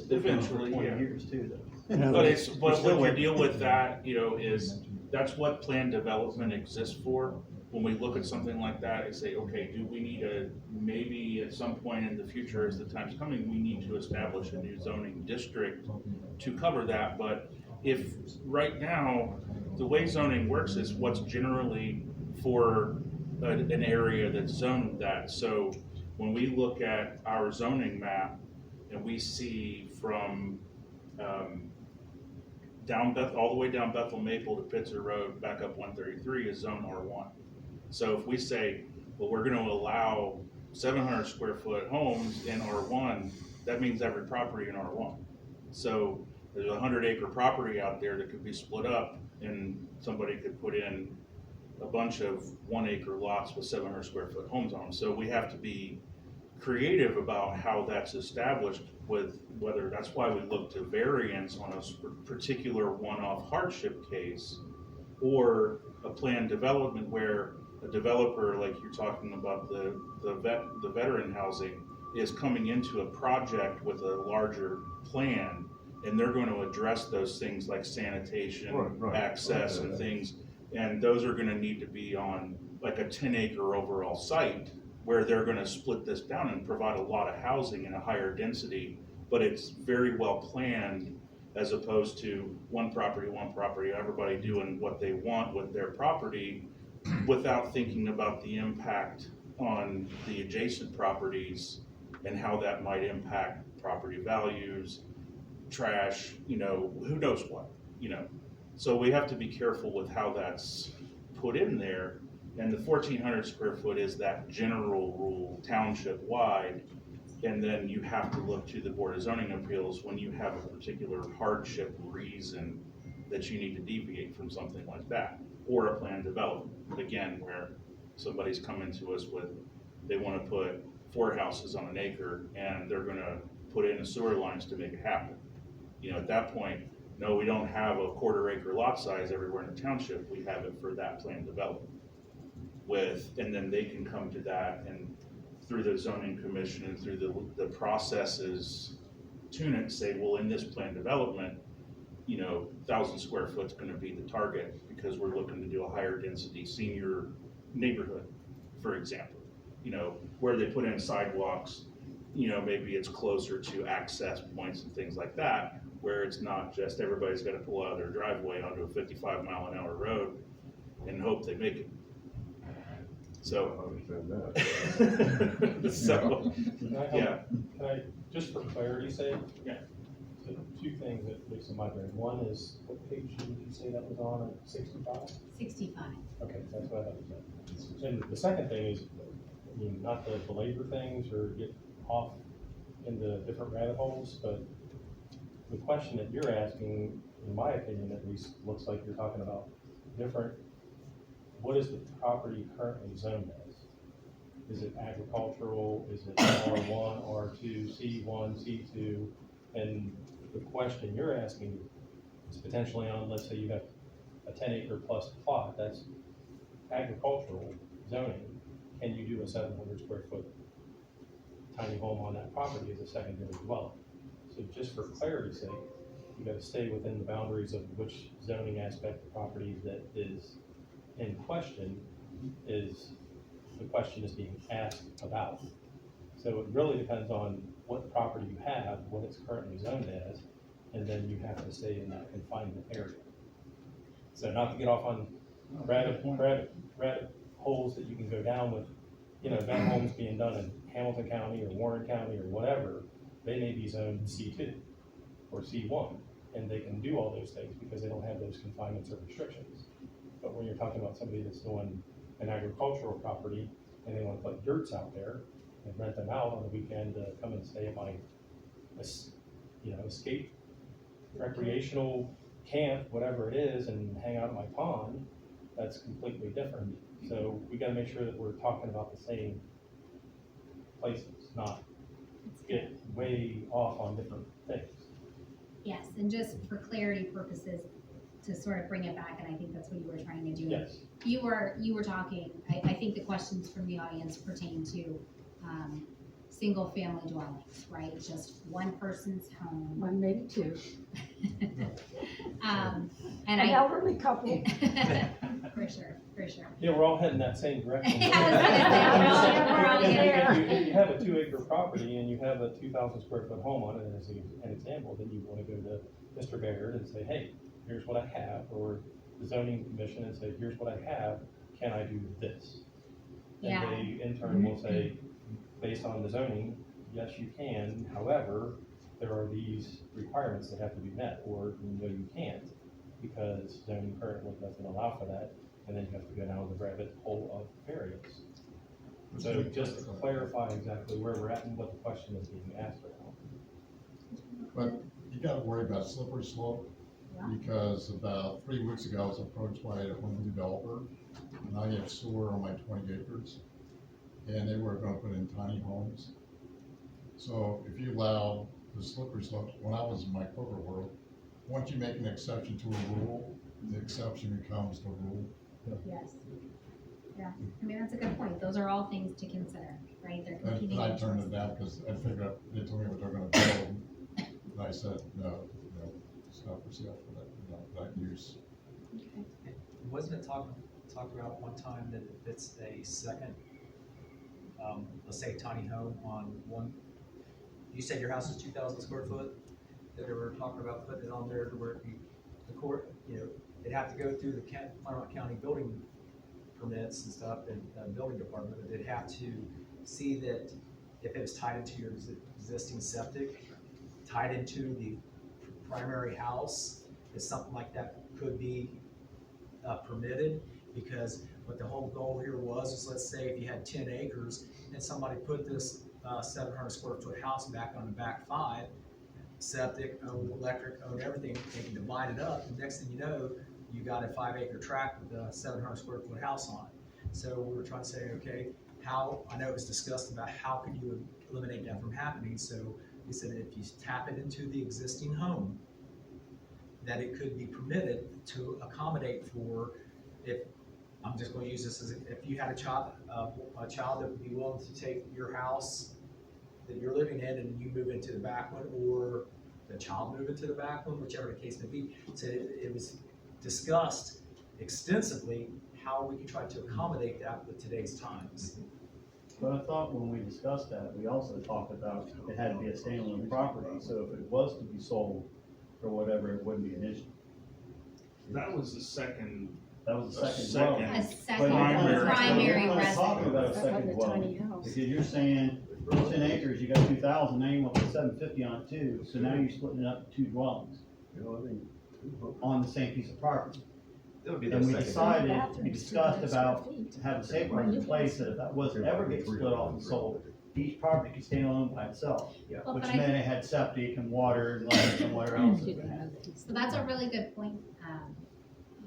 eventually, yeah. years too, though. Yeah, But that's- but when you deal with that, you know, is, that's what planned development exists for. When we look at something like that and say, okay, do we need maybe at some point in the future, as the time's coming, we need to establish a new zoning district to cover that. But if, right now, the way zoning works is what's generally for an area that's zoned that. So when we look at our zoning map, and we see from, down all the way down Bethel Maple to Pitzer Road, back up 133 is zone R1. So if we say, well, we're gonna allow 700 square foot homes in R1, that means every property in R1. So there's a 100-acre property out there that could be split up, and somebody could put in a bunch of 1-acre lots with 700 square foot homes on them. So we have to be creative about how that's established, with whether, that's why we look to variance on a particular one-off hardship case, or a planned development where a developer, like you're talking about the veteran housing, is coming into a project with a larger plan, and they're going to address those things like sanitation, access, and things, and those are gonna need to be on like a 10-acre overall site, where they're gonna split this down and provide a lot of housing in a higher density, but it's very well planned, as opposed to one property, everybody doing what they want with their property without thinking about the impact on the adjacent properties and how that might impact property values, trash, you know, who knows what, you know. So we have to be careful with how that's put in there. And the 1,400 square foot is that general rule, township wide. And then you have to look to the Board of Zoning Appeals when you have a particular hardship reason that you need to deviate from something like that. Or a planned development, again, where somebody's coming to us with, they want to put 4 houses on an acre and they're gonna put in the sewer lines to make it happen. You know, at that point, no, we don't have a 1/4 acre lot size everywhere in the township, we have it for that planned development. And then they can come to that, and through the zoning commission and through the processes, tune it, say, well, in this planned development, you know, 1,000 square foot's gonna be the target, because we're looking to do a higher density senior neighborhood, for example. You know, where they put in sidewalks, you know, maybe it's closer to access points and things like that, where it's not just everybody's gotta pull out of their driveway onto a 55-mile-an-hour road and hope they make it. So. So, yeah. Can I, just for clarity's sake? Yeah. So 2 things that fix in my brain. One is, what page did you say that was on, 65? 65. Okay, that's what I thought you said. And the second thing is, I mean, not to belabor things or get off into different rabbit holes, but the question that you're asking, in my opinion at least, looks like you're talking about different, what is the property currently zoned as? Is it agricultural? Is it R1, R2, C1, C2? And the question you're asking is potentially on, let's say you have a 10-acre plus plot, that's agricultural zoning. Can you do a 700 square foot tiny home on that property as a secondary dwelling? So just for clarity's sake, you gotta stay within the boundaries of which zoning aspect of property that is in question is the question is being asked about. So it really depends on what property you have, what it's currently zoned as, and then you have to stay in that confinement area. So not to get off on rabbit holes that you can go down with, you know, event homes being done in Hamilton County or Warren County or whatever, they may be zoned C2 or C1, and they can do all those things because they don't have those confinements or restrictions. But when you're talking about somebody that's doing an agricultural property and they want to put yurts out there and rent them out on the weekend to come and stay at my, you know, escape recreational camp, whatever it is, and hang out at my pond, that's completely different. So we got to make sure that we're talking about the same places, not get way off on different things. Yes, and just for clarity purposes, to sort of bring it back, and I think that's what you were trying to do. Yes. You were talking, I think the questions from the audience pertain to single family dwellings, right? Just one person's home. One, maybe 2. And An elderly couple. For sure. Yeah, we're all heading that same direction. We're all there. If you have a 2-acre property and you have a 2,000 square foot home on it as an example, then you want to go to Mr. Baird and say, hey, here's what I have, or the zoning commission and say, here's what I have, can I do this? Yeah. And they in turn will say, based on the zoning, yes, you can, however, there are these requirements that have to be met, or no, you can't, because zoning currently doesn't allow for that, and then you have to go down the rabbit hole of variance. So just to clarify exactly where we're at and what the question is being asked right now. But you gotta worry about slippery slope, because about 3 weeks ago, I was approached by a home developer, and I have sewer on my 20 acres, and they were gonna put in tiny homes. So if you allow the slippery slope, when I was in my corporate world, once you make an exception to a rule, the exception becomes the rule. Yes. Yeah, I mean, that's a good point. Those are all things to consider, right? They're competing And I turned it interests. down because I figured out, they told me what they're gonna build, and I said, no, it's not for sale for that, that use. Wasn't it talked about one time that if it's a second, let's say tiny home on one, you said your house is 2,000 square foot, that they were talking about putting it on there to where the court, it'd have to go through the Claremont County building permits and stuff and building department, but they'd have to see that if it was tied into your existing septic, tied into the primary house, if something like that could be permitted, because what the whole goal here was is, let's say if you had 10 acres and somebody put this 700 square foot house back on the back 5, septic, owned electric, owned everything, they can divide it up, and next thing you know, you got a 5 acre tract with a 700 square foot house on it. So we were trying to say, okay, I know it was discussed about how could you eliminate that from happening, so we said if you tap it into the existing home, that it could be permitted to accommodate for, if, I'm just going to use this as, if you had a child that would be willing to take your house that you're living in and you move into the back one, or the child move into the back one, whichever the case may be. So it was discussed extensively how we could try to accommodate that with today's times. But I thought when we discussed that, we also talked about it had to be a standalone property, so if it was to be sold or whatever, it wouldn't be an issue. That was the second. That was the second second. dwelling. A second Primary We're not talking about a That second wasn't a tiny dwelling, house. because you're saying 10 acres, you got 2,000, now you want to put 750 on it too, so now you're splitting it up to 2 dwellings on the same piece of property. That would be And the we second. decided, we discussed about having safeguards in place that if that was to ever get split off and sold, each property could stand alone by itself. Well, Which but I- meant it had septic and water and light and whatever else it had. So that's a really good point.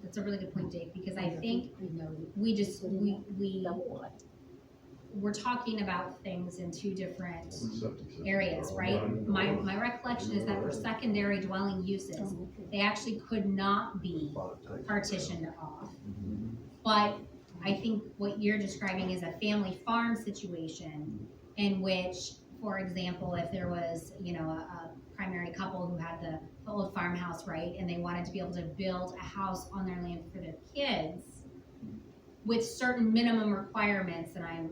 That's a really good point, Dave, because I think we're talking about things in two different areas, right? My recollection is that for secondary dwelling uses, they actually could not be partitioned off. But I think what you're describing is a family farm situation in which, for example, if there was, a primary couple who had the old farmhouse, right, and they wanted to be able to build a house on their land for their kids with certain minimum requirements, and I'm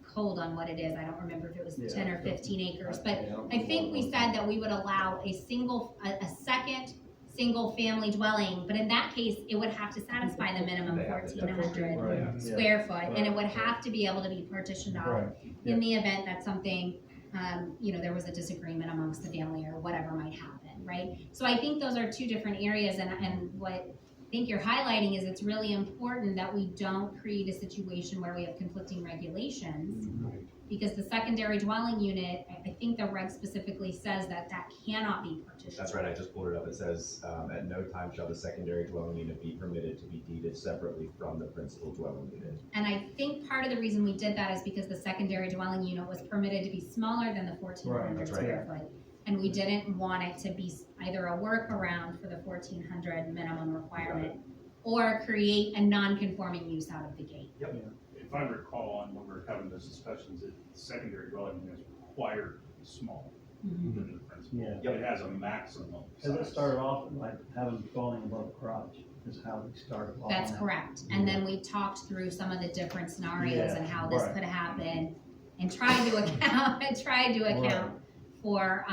cold on what it is. I don't remember if it was 10 or 15 acres, but I think we said that we would allow a second single family dwelling, but in that case, it would have to satisfy the minimum 1,400 square foot, and it would have to be able to be partitioned off in the event that something, there was a disagreement amongst the family or whatever might happen, right? So I think those are two different areas, and what I think you're highlighting is it's really important that we don't create a situation where we have conflicting regulations, because the secondary dwelling unit, I think the reg specifically says that cannot be partitioned. That's right, I just pulled it up. It says, at no time shall the secondary dwelling unit be permitted to be deeded separately from the principal dwelling unit. And I think part of the reason we did that is because the secondary dwelling unit was permitted to be smaller than the 1,400 square foot. And we didn't want it to be either a workaround for the 1,400 minimum requirement or create a non-conforming use out of the gate. If I recall, when we were having those discussions, the secondary dwelling unit is required to be small than the principal. It has a maximum Because it size. started off like having a dwelling above the garage, is how we started off. That's on that. correct. And then we talked through some of the different scenarios and how this right. could happen and tried to account for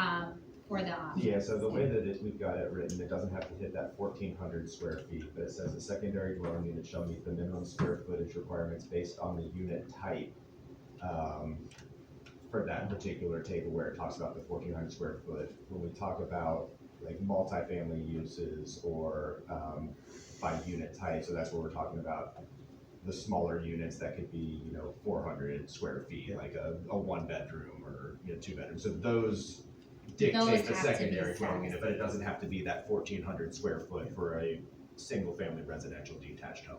the options. Yeah, so the way that we've got it written, it doesn't have to hit that 1,400 square feet, but it says a secondary dwelling unit shall meet the minimum square footage requirements based on the unit type. for that particular table where it talks about the 1,400 square foot, when we talk about like multifamily uses or by unit type, so that's what we're talking about, the smaller units that could be, 400 square feet, like a one bedroom or, 2 bedrooms. So those dictate Those the have to be secondary dwelling unit, sized. but it doesn't have to be that 1,400 square foot for a single family residential detached home.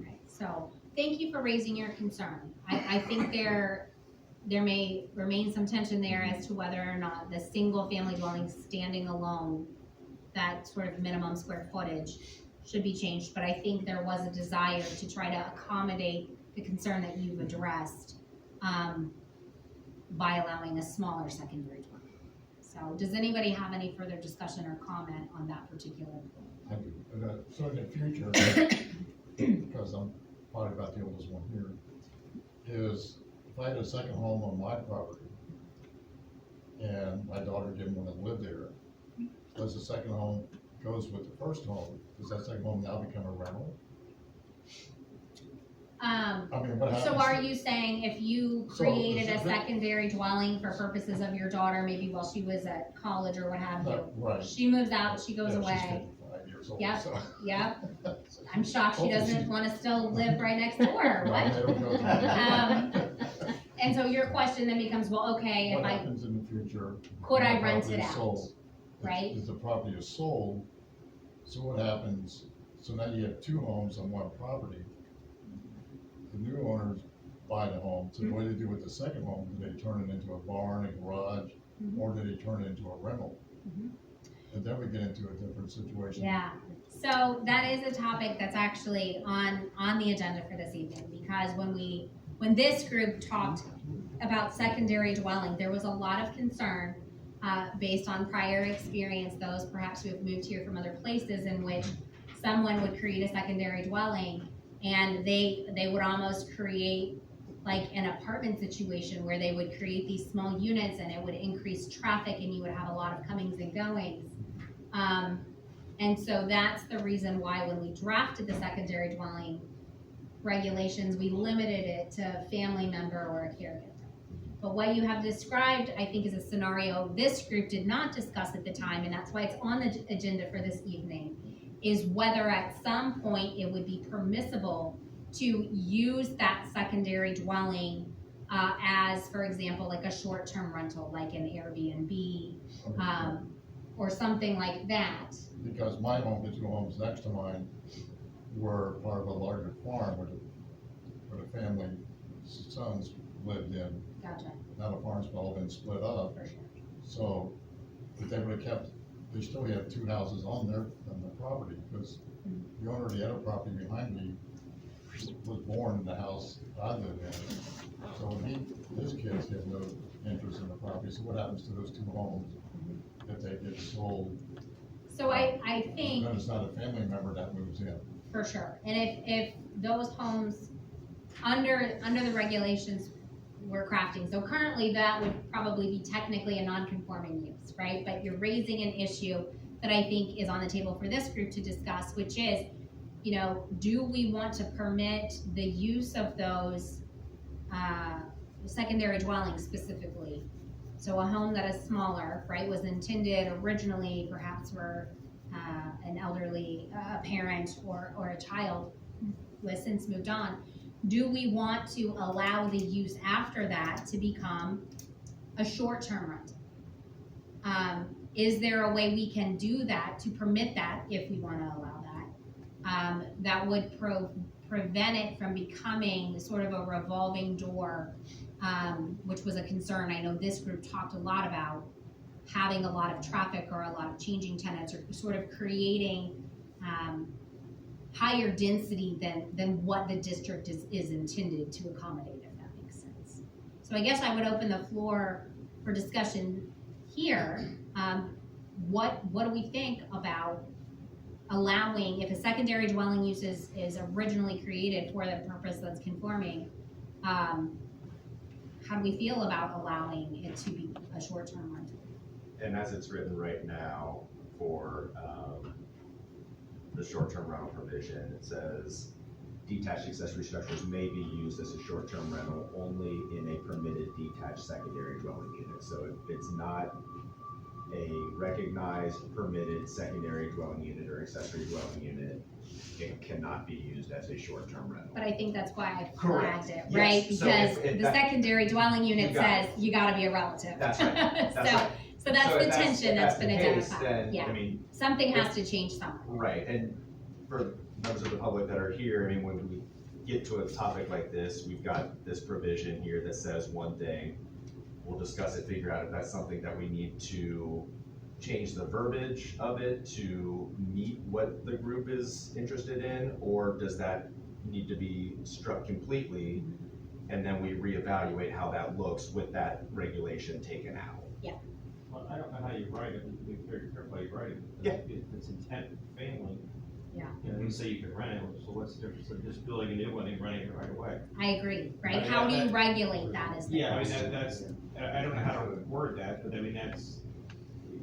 Okay, so, thank you for raising your concern. I think there may remain some tension there as to whether or not the single family dwelling standing alone, that sort of minimum square footage should be changed, but I think there was a desire to try to accommodate the concern that you've addressed, by allowing a smaller secondary dwelling. So, does anybody have any further discussion or comment on that particular point? I do. So in the future, because I'm probably about the oldest one here, is if I had a second home on my property and my daughter didn't want to live there, does the second home goes with the first home, does that second home now become a rental? I mean, what happens? So are you saying if you created a secondary dwelling for purposes of your daughter, maybe while she was at college or what have you? Right. She moves out, she goes Yeah, away. She's 55 years old, Yep, so. yep. I'm shocked she Hopefully doesn't she- wanna still live right next door, No, what? they don't go there. And so your question then becomes, well, okay, if What I, happens in the future? Could I when the rent property it is out? sold? Right. If the property is sold, so what happens, so now you have two homes on one property. The new owners buy the home, so what do they do with the second home? Do they turn it into a barn, a garage, or do they turn it into a rental? And then we get into a different situation. yeah. So that is a topic that's actually on the agenda for this evening, because when this group talked about secondary dwelling, there was a lot of concern based on prior experience, those perhaps who have moved here from other places, in which someone would create a secondary dwelling and they would almost create like an apartment situation where they would create these small units and it would increase traffic and you would have a lot of comings and goings. And so that's the reason why when we drafted the secondary dwelling regulations, we limited it to family member or a caregiver. But what you have described, I think, is a scenario this group did not discuss at the time, and that's why it's on the agenda for this evening, is whether at some point it would be permissible to use that secondary dwelling as, for example, like a short-term rental, like an Airbnb, or something like that. Because my home, the two homes next to mine, were part of a larger farm where the family sons lived in. Gotcha. Now the farm's all been split up. For sure. So if they would have kept, they still have two houses on their property, because the owner of the other property behind me was born in the house I live in. So when his kids have no interest in the property, so what happens to those two homes if they get sold? So I think, Then it's not a family member that moves in. for sure, and if those homes, under the regulations we're crafting, so currently that would probably be technically a non-conforming use, right? But you're raising an issue that I think is on the table for this group to discuss, which is, do we want to permit the use of those secondary dwellings specifically? So a home that is smaller, right, was intended originally perhaps for an elderly parent or a child who has since moved on. Do we want to allow the use after that to become a short-term rental? Is there a way we can do that to permit that if we want to allow that? That would prevent it from becoming sort of a revolving door, which was a concern. I know this group talked a lot about having a lot of traffic or a lot of changing tenants, or sort of creating higher density than what the district is intended to accommodate, if that makes sense. So I guess I would open the floor for discussion here. What do we think about allowing, if a secondary dwelling use is originally created for the purpose that's conforming, how do we feel about allowing it to be a short-term rental? And as it's written right now for the short-term rental provision, it says detached accessory structures may be used as a short-term rental only in a permitted detached secondary dwelling unit. So if it's not a recognized permitted secondary dwelling unit or accessory dwelling unit, it cannot be used as a short-term rental. But I think that's why I Correct. flagged it, Yes. right? So Because if the that- secondary dwelling unit You got says you gotta be a relative. That's right. That's right. So that's So the if tension that's been if that's the case, identified, then, yeah. I mean, Something has to change somewhere. right, and for members of the public that are here, I mean, when we get to a topic like this, we've got this provision here that says one thing. We'll discuss it, figure out if that's something that we need to change the verbiage of it to meet what the group is interested in, or does that need to be struck completely? And then we reevaluate how that looks with that regulation taken out. Well, I don't know how you write it, you be very careful how you write it. Yeah. If it's intent family. Yeah. You know, you say you can rent it, so what's the difference of just building a new one and renting it right away? I agree, right? Right, How do you that- regulate that is the Yeah, I mean, question. that's, I don't know how to word that, but I mean, that's,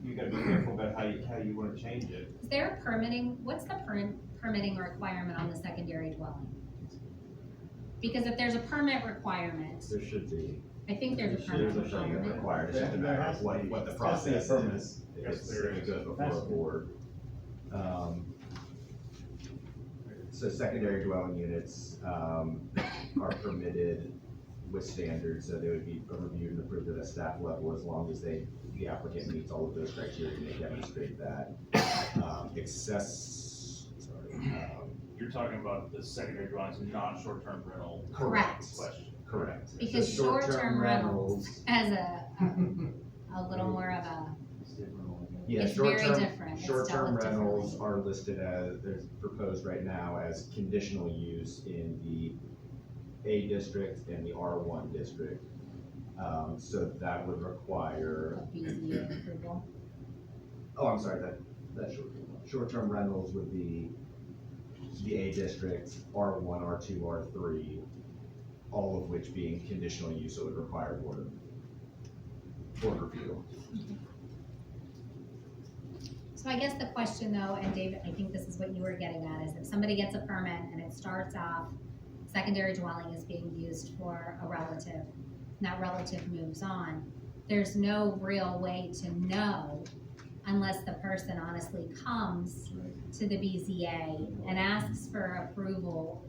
you gotta be careful about how you wanna change it. Is there a permitting, what's the permitting requirement on the secondary dwelling? Because if there's a permit requirement, There should be. I think there's a permit There's a thing requirement. required, it's just a There matter has of to what, be. what the It has to be a process permit. is. If Yes, it's, there if it is. goes before Has a to be. board. So secondary dwelling units, are permitted with standards, so they would be reviewed and approved at a staff level as long as the applicant meets all of those criteria and they demonstrate that. You're talking about the secondary dwellings, not short-term rental. Correct. Question. Correct. Because So short-term rentals has a little more of a, Yeah, It's very short-term, different. It's short-term dealt rentals differently. are listed as, they're proposed right now as conditional use in the A district and the R1 district. So that would require, BZA approval. oh, I'm sorry, that's short-term rentals would be the A district, R1, R2, R3, all of which being conditional use, so it would require board review. So I guess the question though, and David, I think this is what you were getting at, is if somebody gets a permit and it starts off, secondary dwelling is being used for a relative, and that relative moves on, there's no real way to know unless the person honestly comes to the BZA and asks for approval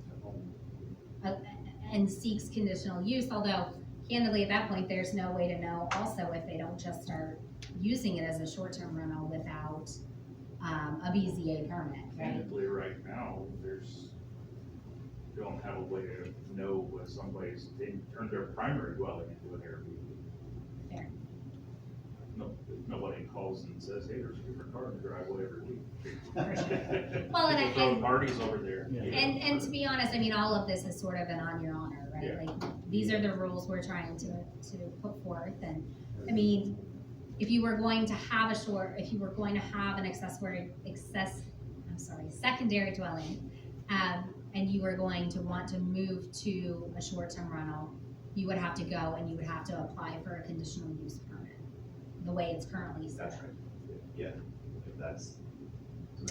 and seeks conditional use, although candidly, at that point, there's no way to know also if they don't just start using it as a short-term rental without a BZA permit, right? Candidly, right now, you don't have a way to know what somebody's, they turned their primary dwelling into an Airbnb. Fair. Nobody calls and says, hey, there's a different car in the driveway every week. For sure. Well, and People throw parties over there. And to be honest, I mean, all of this is sort of an on your honor, right? Yeah. Like, these are the rules we're trying to put forth, and, I mean, if you were going to have an secondary dwelling, and you were going to want to move to a short-term rental, you would have to go and you would have to apply for a conditional use permit, the way it's currently set. That's right. Yeah, if that's.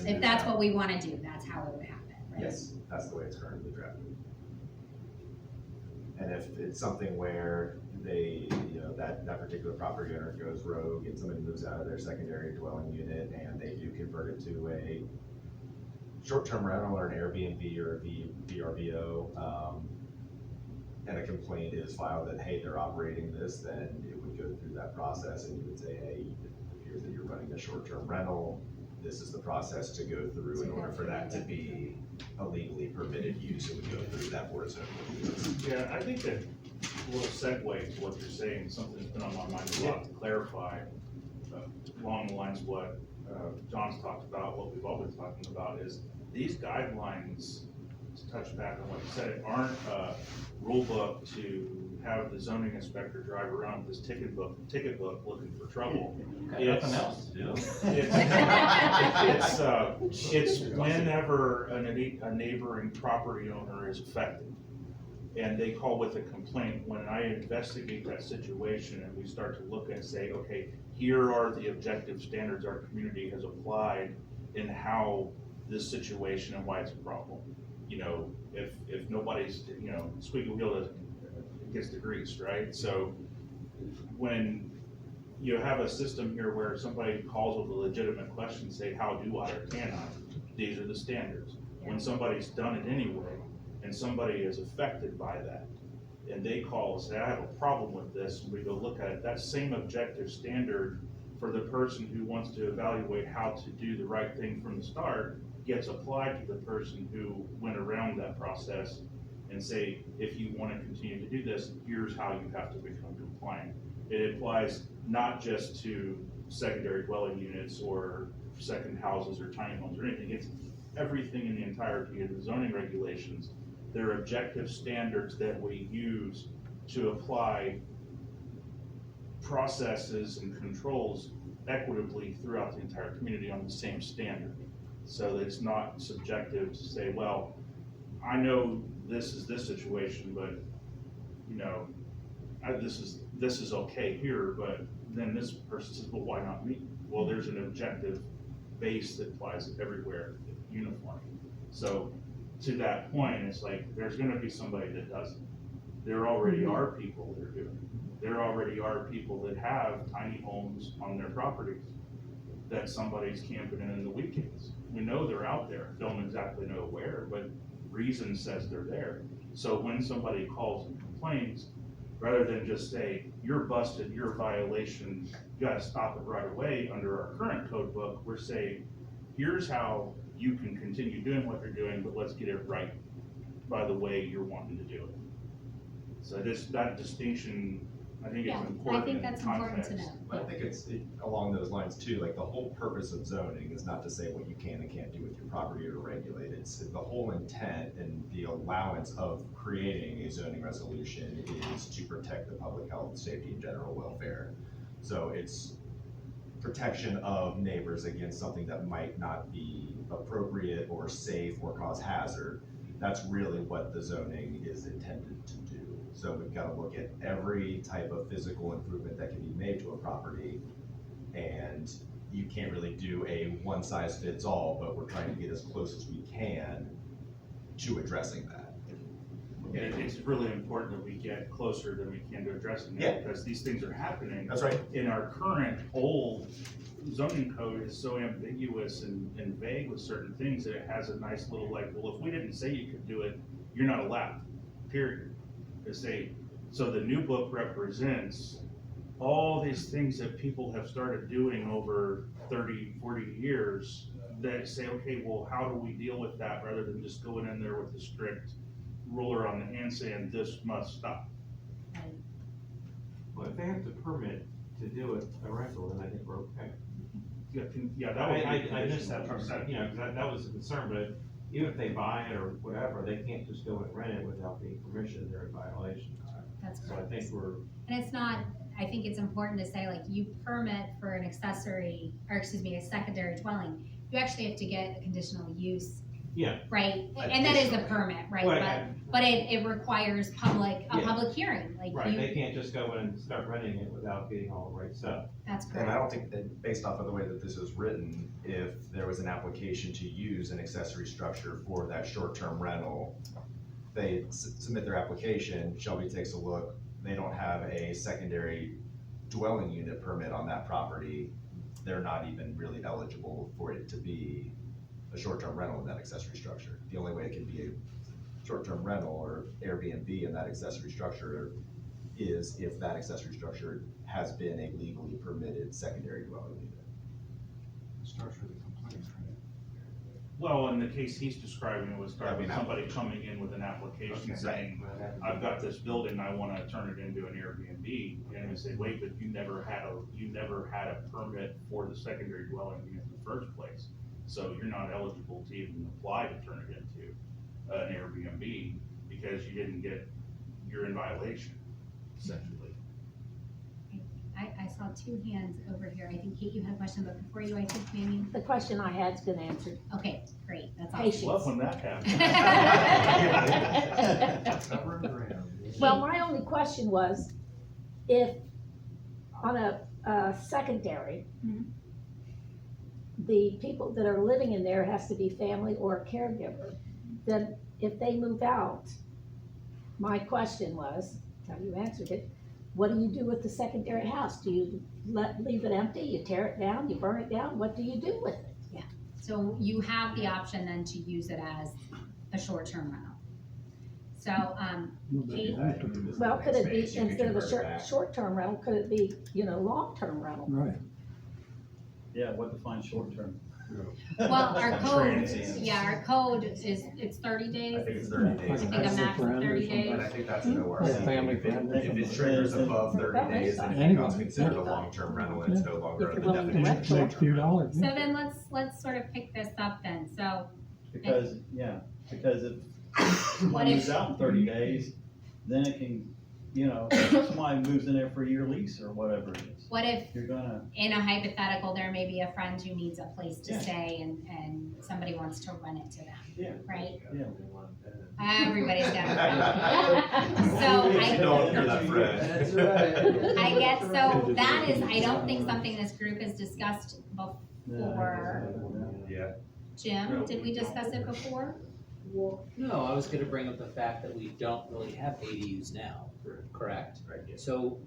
If that's what we wanna do, that's how it would happen, right? Yes, that's the way it's currently drafted. And if it's something where they, that particular property owner goes rogue and somebody moves out of their secondary dwelling unit and they do convert it to a short-term rental or an Airbnb or a VRBO, and a complaint is filed that, hey, they're operating this, then it would go through that process and you would say, hey, it appears that you're running a short-term rental. This is the process to go through in order for that to be a legally permitted use. It would go through that board of zoning reviews. Yeah, I think that a little segue to what you're saying, something that's been on my mind a lot to clarify, along the lines of what John's talked about, what we've all been talking about, is these guidelines, to touch back on what you said, aren't a rule book to have the zoning inspector drive around with this ticket book looking for trouble. Nothing else to do. It's whenever a neighboring property owner is affected and they call with a complaint, when I investigate that situation and we start to look and say, okay, here are the objective standards our community has applied in how this situation and why it's a problem. if nobody's, squeaky wheel doesn't, gets the grease, right? So when you have a system here where somebody calls with a legitimate question, say, how do I or can I? These are the standards. When somebody's done it anyway, and somebody is affected by that, and they call and say, I have a problem with this, and we go look at it, that same objective standard for the person who wants to evaluate how to do the right thing from the start gets applied to the person who went around that process and say, if you want to continue to do this, here's how you have to become compliant. It applies not just to secondary dwelling units or second houses or tiny homes or anything. It's everything in the entirety of the zoning regulations. They're objective standards that we use to apply processes and controls equitably throughout the entire community on the same standard. So that it's not subjective to say, well, I know this is this situation, but this is okay here, but then this person says, well, why not me? Well, there's an objective base that applies everywhere uniform. So to that point, it's like, there's gonna be somebody that doesn't. There already are people that are doing it. There already are people that have tiny homes on their properties that somebody's camping in the weekends. We know they're out there, don't exactly know where, but reason says they're there. So when somebody calls and complains, rather than just say, you're busted, you're a violation, you gotta stop it right away under our current code book, we're saying, here's how you can continue doing what you're doing, but let's get it right by the way you're wanting to do it. So that distinction, I think is important. I think that's important to know. I think it's along those lines too, like the whole purpose of zoning is not to say what you can and can't do with your property or to regulate. It's the whole intent and the allowance of creating a zoning resolution is to protect the public health, safety, and general welfare. So it's protection of neighbors against something that might not be appropriate or safe or cause hazard. That's really what the zoning is intended to do. So we've got to look at every type of physical improvement that can be made to a property, and you can't really do a one size fits all, but we're trying to get as close as we can to addressing that. And it's really important that we get closer than we can to addressing that, because these things are happening. That's right. In our current old zoning code is so ambiguous and vague with certain things that it has a nice little like, well, if we didn't say you could do it, you're not allowed, period. To say, so the new book represents all these things that people have started doing over 30, 40 years that say, okay, well, how do we deal with that rather than just going in there with a strict ruler on the hand saying this must stop. Well, if they have to permit to do it, a rental, then I think we're okay. Yeah, that would be. I missed that part, that was a concern, but even if they buy it or whatever, they can't just go and rent it without the permission, they're in violation. That's So I correct. think we're, And it's not, I think it's important to say, like, you permit for an accessory, or excuse me, a secondary dwelling, you actually have to get a conditional use, yeah, right? And that is a permit, right? Right. But it requires a Yeah. public hearing, like right, they you, can't just go in and start renting it without getting all the right stuff. that's And I correct. don't think that, based off of the way that this is written, if there was an application to use an accessory structure for that short-term rental, they submit their application, Shelby takes a look, they don't have a secondary dwelling unit permit on that property, they're not even really eligible for it to be a short-term rental in that accessory structure. The only way it can be a short-term rental or Airbnb in that accessory structure is if that accessory structure has been a legally permitted secondary dwelling unit. Starts with a complaint, right? Well, in the case he's describing, it was Yeah, I mean, somebody coming in with an application saying, I've got this building, I wanna turn it into an Airbnb. And we say, wait, but you never had a permit for the secondary dwelling unit in the first place. So you're not eligible to even apply to turn it into an Airbnb because you're in violation, essentially. I saw two hands over here. I think Kate, you had a question, but before you, I think Manny. The question I had's been answered. Okay, great, that's Patience. awesome. Love when that happens. Well, my only question was, if on a secondary, Mhm. the people that are living in there has to be family or a caregiver, then if they move out, my question was, how you answered it, what do you do with the secondary house? Do you leave it empty, you tear it down, you burn it down, what do you do with it? So you have the option then to use it as a short-term rental. So, Kate, Well, could it be, instead of a short-term rental, could it be, long-term rental? Right. Yeah, what defines short term? well, our code, Transient. yeah, our code is, it's 30 days. I think it's 30 days. I think a max of 30 days. And I think that's an ORC. Yeah, family If it- friend. If it triggers above 30 days, then it becomes considered a long-term rental and it's no longer If in you're the willing to definition. rent for it. Next few dollars. So then let's sort of pick this up then, so, Because, yeah, because if What somebody if- moves out in 30 days, then it can, somebody moves in there for a year lease or whatever it is. what if, You're gonna, in a hypothetical, there may be a friend who needs a place to Yeah. stay and somebody wants to rent it to them, yeah, right? yeah. Everybody's got a friend. So I, Don't hear that, Fred. That's right. I get, so that is, I don't think something this group has discussed before. Yeah. Jim, did we discuss it before? Well, no, I was gonna bring up the fact that we don't really have ADUs now, correct? Right, yeah. So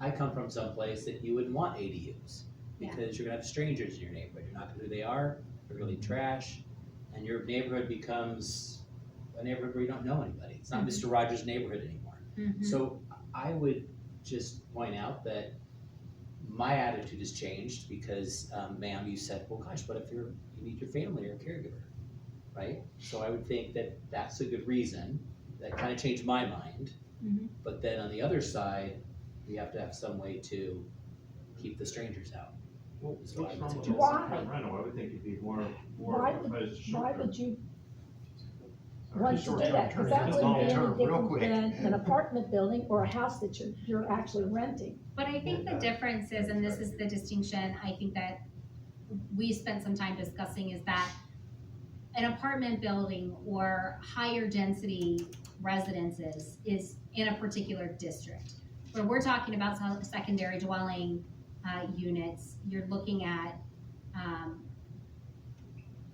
I come from someplace that you wouldn't want ADUs, Yeah. because you're gonna have strangers in your neighborhood, you're not gonna know who they are, they're really trash, and your neighborhood becomes a neighborhood where you don't know anybody, it's not Mr. Rogers' neighborhood anymore. Mhm. So I would just point out that my attitude has changed because, ma'am, you said, well, gosh, what if you need your family or a caregiver, right? So I would think that that's a good reason. That kind of changed my mind. Mhm. But then on the other side, we have to have some way to keep the strangers out. Well, That's what's what I wrong would with suggest. Why? rental? I would think it'd be more Why opposed to short Why term. would you Or want to short do term that? Because that terms, wouldn't be any long-term, real different quick. than an apartment building or a house that you're actually renting. But I think the difference is, and this is the distinction, I think that we spent some time discussing, is that an apartment building or higher density residences is in a particular district. Where we're talking about secondary dwelling units, you're looking at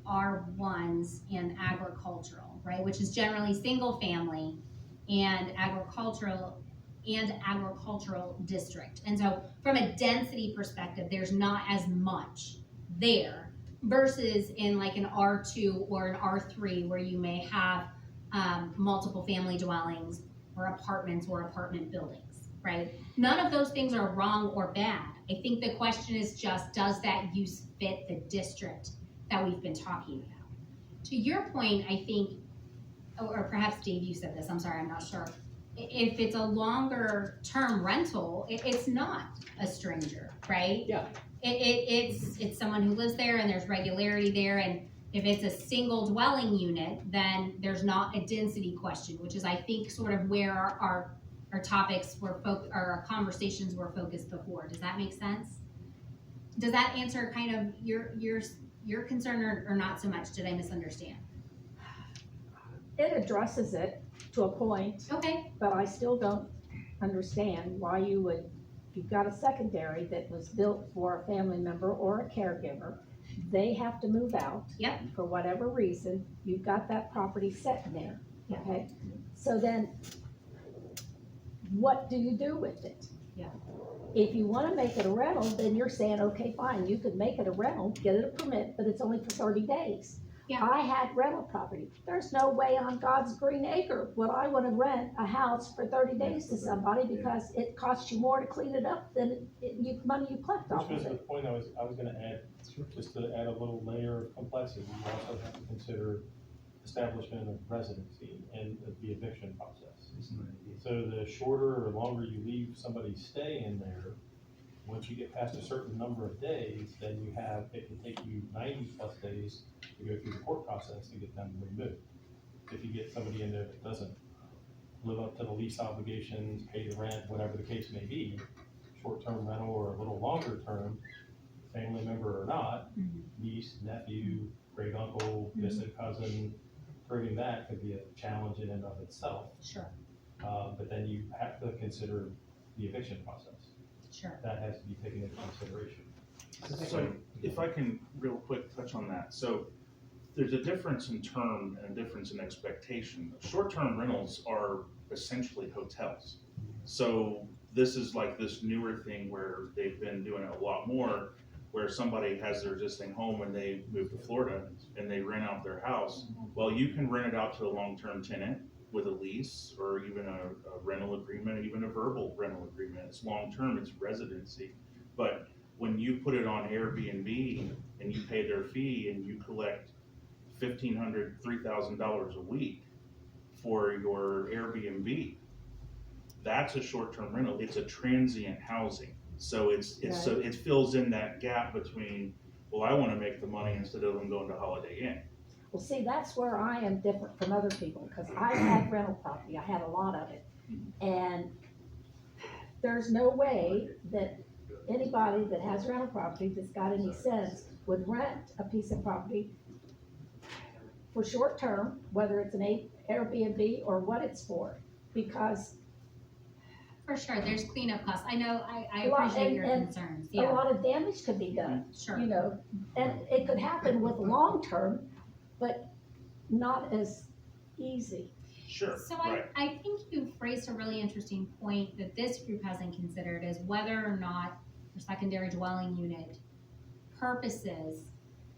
R1s and agricultural, right? Which is generally single family and agricultural district. And so from a density perspective, there's not as much there versus in like an R2 or an R3 where you may have multiple family dwellings or apartments or apartment buildings, right? None of those things are wrong or bad. I think the question is just, does that use fit the district that we've been talking about? To your point, I think, or perhaps Dave, you said this, I'm sorry, I'm not sure. If it's a longer term rental, it's not a stranger, right? Yeah. It's someone who lives there and there's regularity there, and if it's a single dwelling unit, then there's not a density question, which is I think sort of where our topics were or our conversations were focused before. Does that make sense? Does that answer kind of your concern or not so much? Did I misunderstand? It addresses it to a point. Okay. But I still don't understand why you would, if you've got a secondary that was built for a family member or a caregiver, they have to move out. Yep. For whatever reason, you've got that property sitting there, okay? So then, what do you do with it? Yeah. If you wanna make it a rental, then you're saying, okay, fine, you could make it a rental, get it a permit, but it's only for 30 days. Yeah. I had rental property. There's no way on God's green acre would I wanna rent a house for 30 days to somebody because it costs you more to clean it up than money you collected off Which of was the it. point I was gonna add, just to add a little layer of complexity, you also have to consider establishment of residency and the eviction process. So the shorter or longer you leave somebody stay in there, once you get past a certain number of days, then it can take you 90+ days to go through the court process to get them removed. If you get somebody in there that doesn't live up to the lease obligations, pay the rent, whatever the case may be, short-term rental or a little longer term, family member or not, niece, nephew, great uncle, distant cousin, proving that could be a challenge in and of itself. Sure. But then you have to consider the eviction process. Sure. That has to be taken into consideration. So if I can real quick touch on that. So there's a difference in term and a difference in expectation. Short-term rentals are essentially hotels. So this is like this newer thing where they've been doing it a lot more, where somebody has their existing home and they move to Florida and they rent out their house. Well, you can rent it out to a long-term tenant with a lease or even a rental agreement, even a verbal rental agreement. It's long-term, it's residency. But when you put it on Airbnb and you pay their fee and you collect $1,500, $3,000 a week for your Airbnb, that's a short-term rental. It's a transient housing. So so it fills in that gap between, well, I want to make the money instead of them going to Holiday Inn. Well, see, that's where I am different from other people, because I had rental property, I had a lot of it. And there's no way that anybody that has rental property that's got any sense would rent a piece of property for short term, whether it's an Airbnb or what it's for, because For sure, there's cleanup costs. I know, I A lot- appreciate your and concerns, a yeah. lot of damage could be done, Sure. you know, and it could happen with long term, but not as easy. Sure, So I think you phrased a really interesting point that this group hasn't considered is whether or not for secondary dwelling unit purposes,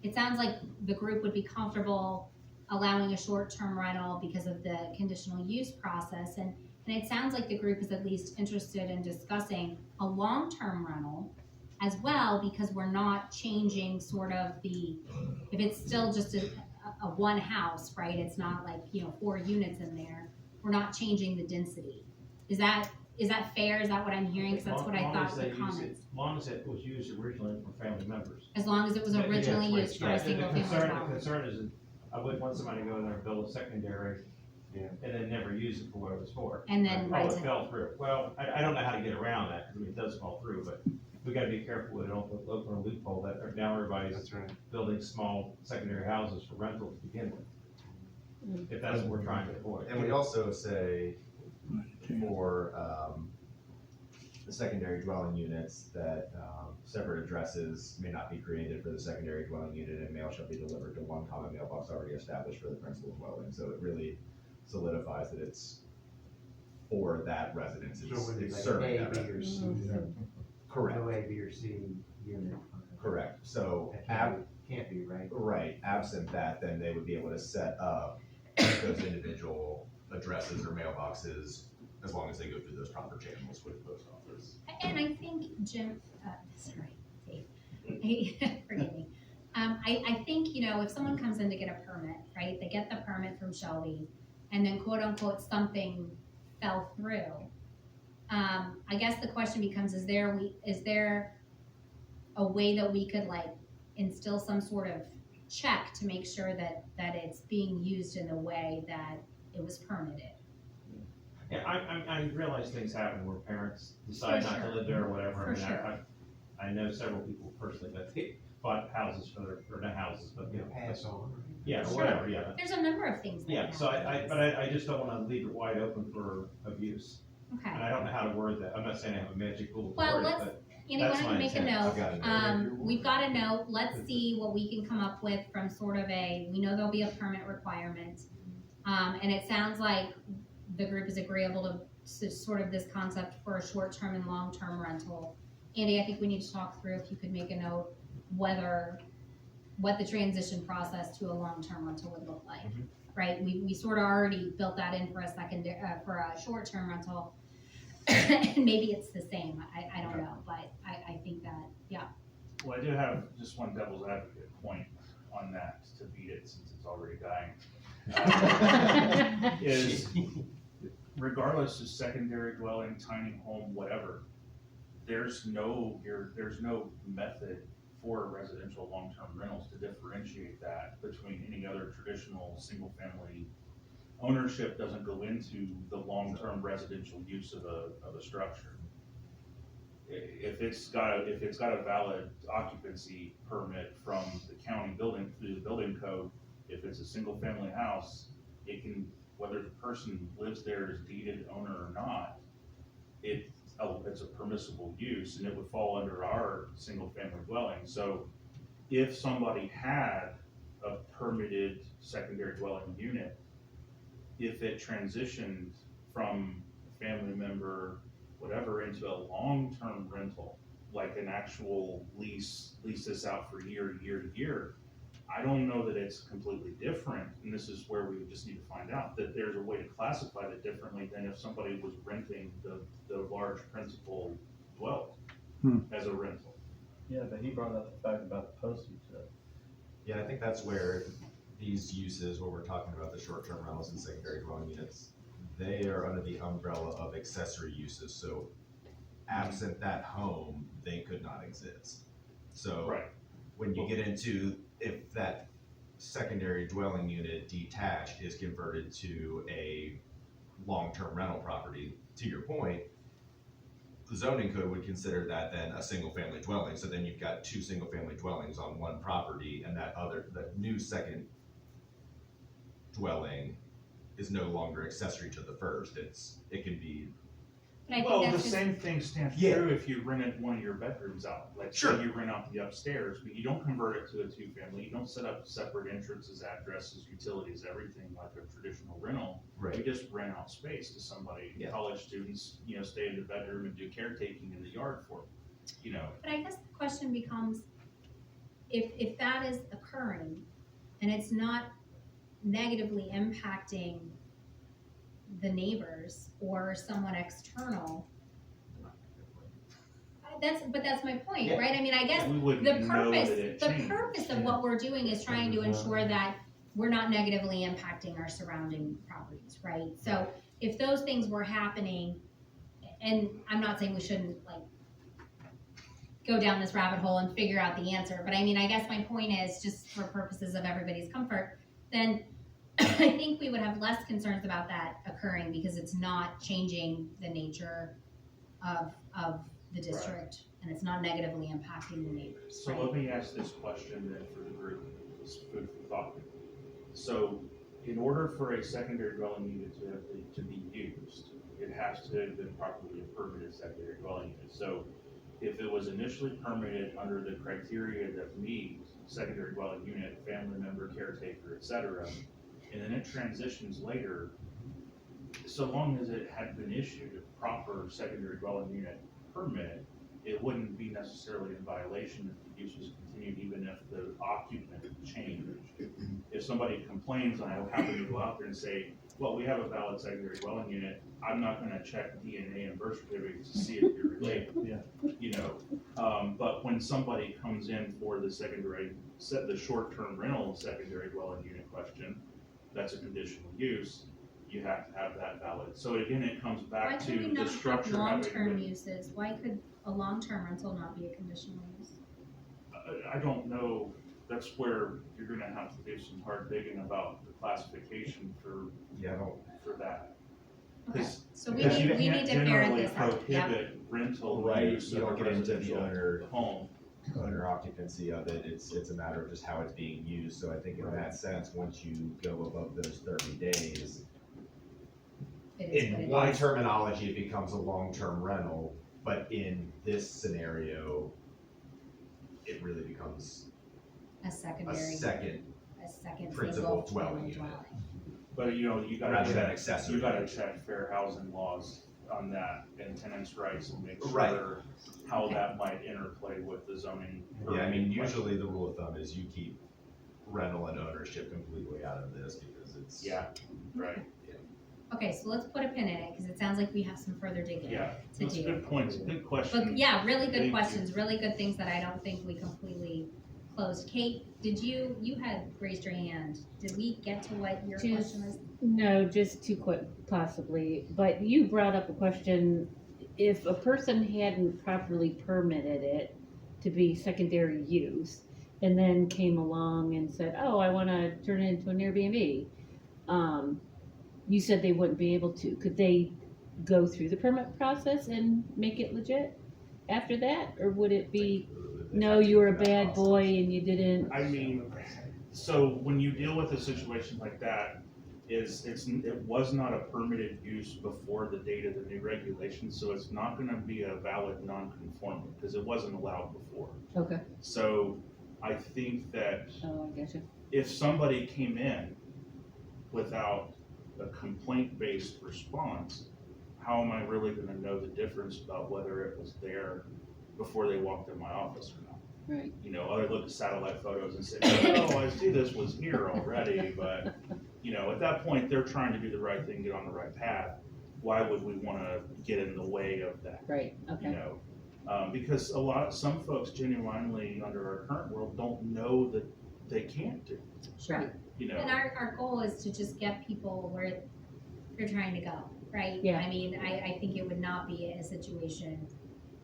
it sounds like the group would be comfortable allowing a short-term rental because of the conditional use process. And it sounds like the group is at least interested in discussing a long-term rental as well, because we're not changing sort of if it's still just a one house, right? It's not like, 4 units in there. We're not changing the density. Is that fair? Is that what I'm hearing? Because that's what I thought the comments. As long as it was used originally for family members. As long as it was originally Yeah, used for yeah, a single family The home. concern is, that I wouldn't want somebody to go in there and build a secondary and then never use it for what it was for. And then Right. rent It it. fell through. Well, I don't know how to get around that, because it does fall through, but we gotta be careful we don't open a loophole that now everybody's building small secondary houses for rental to begin with. If that's what we're trying to avoid. And we also say for, the secondary dwelling units that, separate addresses may not be created for the secondary dwelling unit, and mail shall be delivered to one common mailbox already established for the principal dwelling. So it really solidifies that it's for that residence. It's serving that residence. Correct. No A, B, or C unit. Correct. So, Can't be, right? right, absent that, then they would be able to set up those individual addresses or mailboxes as long as they go through those proper channels with the post office. And I think Jim, sorry, Dave, forgive me. I think, if someone comes in to get a permit, right, they get the permit from Shelby, and then quote unquote something fell through. I guess the question becomes, is there a way that we could instill some sort of check to make sure that it's being used in a way that it was permitted? Yeah, I realize things happen where parents decide For not to sure. live there or whatever. For sure. I know several people personally that they bought houses or not houses, but Pass on. Yeah, or Sure. whatever, yeah. There's a number of things that Yeah, can so happen. but I just don't wanna leave it wide open for abuse. Okay. And I don't know how to word that. I'm not saying I have a magic bullet to Well, word it, let's, but Andy, why that's don't my you make a intent. note? I've got a note. We've got a note. Let's see what we can come up with from sort of we know there'll be a permit requirement. And it sounds like the group is agreeable to sort of this concept for a short-term and long-term rental. Andy, I think we need to talk through, if you could make a note, what the transition process to a long-term rental would look like, right? We sort of already built that in for a short-term rental. And maybe it's the same, I don't know, but I think that, yeah. Well, I do have just one devil's advocate point on that to beat it, since it's already dying. Is regardless of secondary dwelling, tiny home, whatever, there's no method for residential long-term rentals to differentiate that between any other traditional single-family. Ownership doesn't go into the long-term residential use of a structure. If it's got a valid occupancy permit from the county building through the building code, if it's a single-family house, it can, whether the person lives there as deeded owner or not, it's a permissible use, and it would fall under our single-family dwelling. So if somebody had a permitted secondary dwelling unit, if it transitioned from a family member, whatever, into a long-term rental, like an actual lease this out for year to year to year, I don't know that it's completely different, and this is where we just need to find out, that there's a way to classify it differently than if somebody was renting the large principal dwelling as a rental. Yeah, but he brought up the fact about the postage though. Yeah, I think that's where these uses, where we're talking about the short-term rentals and secondary dwelling units, they are under the umbrella of accessory uses, so absent that home, they could not exist. So Right. when you get into, if that secondary dwelling unit detached is converted to a long-term rental property, to your point, the zoning code would consider that then a single-family dwelling, so then you've got two single-family dwellings on one property, and the new second dwelling is no longer accessory to the first, it can be. But I think Well, that's the just- same thing stands Yeah. true if you rented one of your bedrooms out. Like, Sure. say you rent out the upstairs, but you don't convert it to a two-family, you don't set up separate entrances, addresses, utilities, everything like a traditional rental. Right. You just rent out space to somebody. Yeah. College students, stay in the bedroom and do caretaking in the yard for them, But I guess the question becomes, if that is occurring and it's not negatively impacting the neighbors or someone external, that's my point, Yeah. right? I mean, I guess We wouldn't the know purpose, that it the changed. purpose of what we're doing is trying to ensure that we're not negatively impacting our surrounding properties, right? So if those things were happening, and I'm not saying we shouldn't go down this rabbit hole and figure out the answer, but I mean, I guess my point is, just for purposes of everybody's comfort, then I think we would have less concerns about that occurring because it's not changing the nature of the district and it's not negatively impacting the neighbors, So right? let me ask this question then for the group, it's food for thought. So in order for a secondary dwelling unit to be used, it has to have been properly a permitted secondary dwelling unit. So if it was initially permitted under the criteria that meet secondary dwelling unit, family member, caretaker, et cetera, and then it transitions later, so long as it had been issued a proper secondary dwelling unit permit, it wouldn't be necessarily in violation if the use was continued, even if the occupant changed. If somebody complains, and I happen to go out there and say, well, we have a valid secondary dwelling unit, I'm not gonna check DNA and birth certificates to see if you're related. But when somebody comes in for the the short-term rental secondary dwelling unit question, that's a conditional use, you have to have that valid. So again, it comes Why back could we to the not have structure of long-term it. uses? Why could a long-term rental not be a conditional use? I don't know, that's where you're gonna have to do some hard digging about the classification for that. Okay, 'Cause- so we because need, you we need can't to ferret generally this out, yeah. prohibit rental Right, use you of a don't get into the residential owner home. occupancy of it, it's a matter of just how it's being used, so I think in that sense, once you go above those 30 days, It is what in it one is. terminology, it becomes a long-term rental, but in this scenario, it really becomes A a secondary, second a second principal single dwelling family unit. dwelling. But you gotta Rather than check, accessory. you gotta check fair housing laws on that and tenants' rights and make Right. sure how that might interplay with the zoning. Yeah, I mean, permitting usually the rule of thumb is you keep rental and ownership completely out of this because it's. Yeah, right. Okay, so let's put a pin in it, cause it sounds like we have some further digging Yeah, to that's do. good points, good question. But yeah, really Thank good you. questions, really good things that I don't think we completely closed. Kate, you had raised your hand. Did we get to what your Just- question is? No, just too quick, possibly, but you brought up a question, if a person hadn't properly permitted it to be secondary use, and then came along and said, oh, I wanna turn it into an Airbnb, you said they wouldn't be able to, could they go through the permit process and make it legit after that, or would it be, no, you were a bad boy and you didn't? I mean, so when you deal with a situation like that, it was not a permitted use before the date of the new regulations, so it's not gonna be a valid non-conforming, because it wasn't allowed before. Okay. So I think that Oh, I getcha. if somebody came in without a complaint-based response, how am I really gonna know the difference about whether it was there before they walked in my office or not? Right. You know, I look at satellite photos and say, oh, I see this was here already, but, you know, at that point, they're trying to do the right thing, get on the right path. Why would we wanna get in the way of that? Right, okay. You know, because some folks genuinely, under our current world, don't know that they can't do. Right. You know. And our goal is to just get people where they're trying to go, right? Yeah. I mean, I think it would not be a situation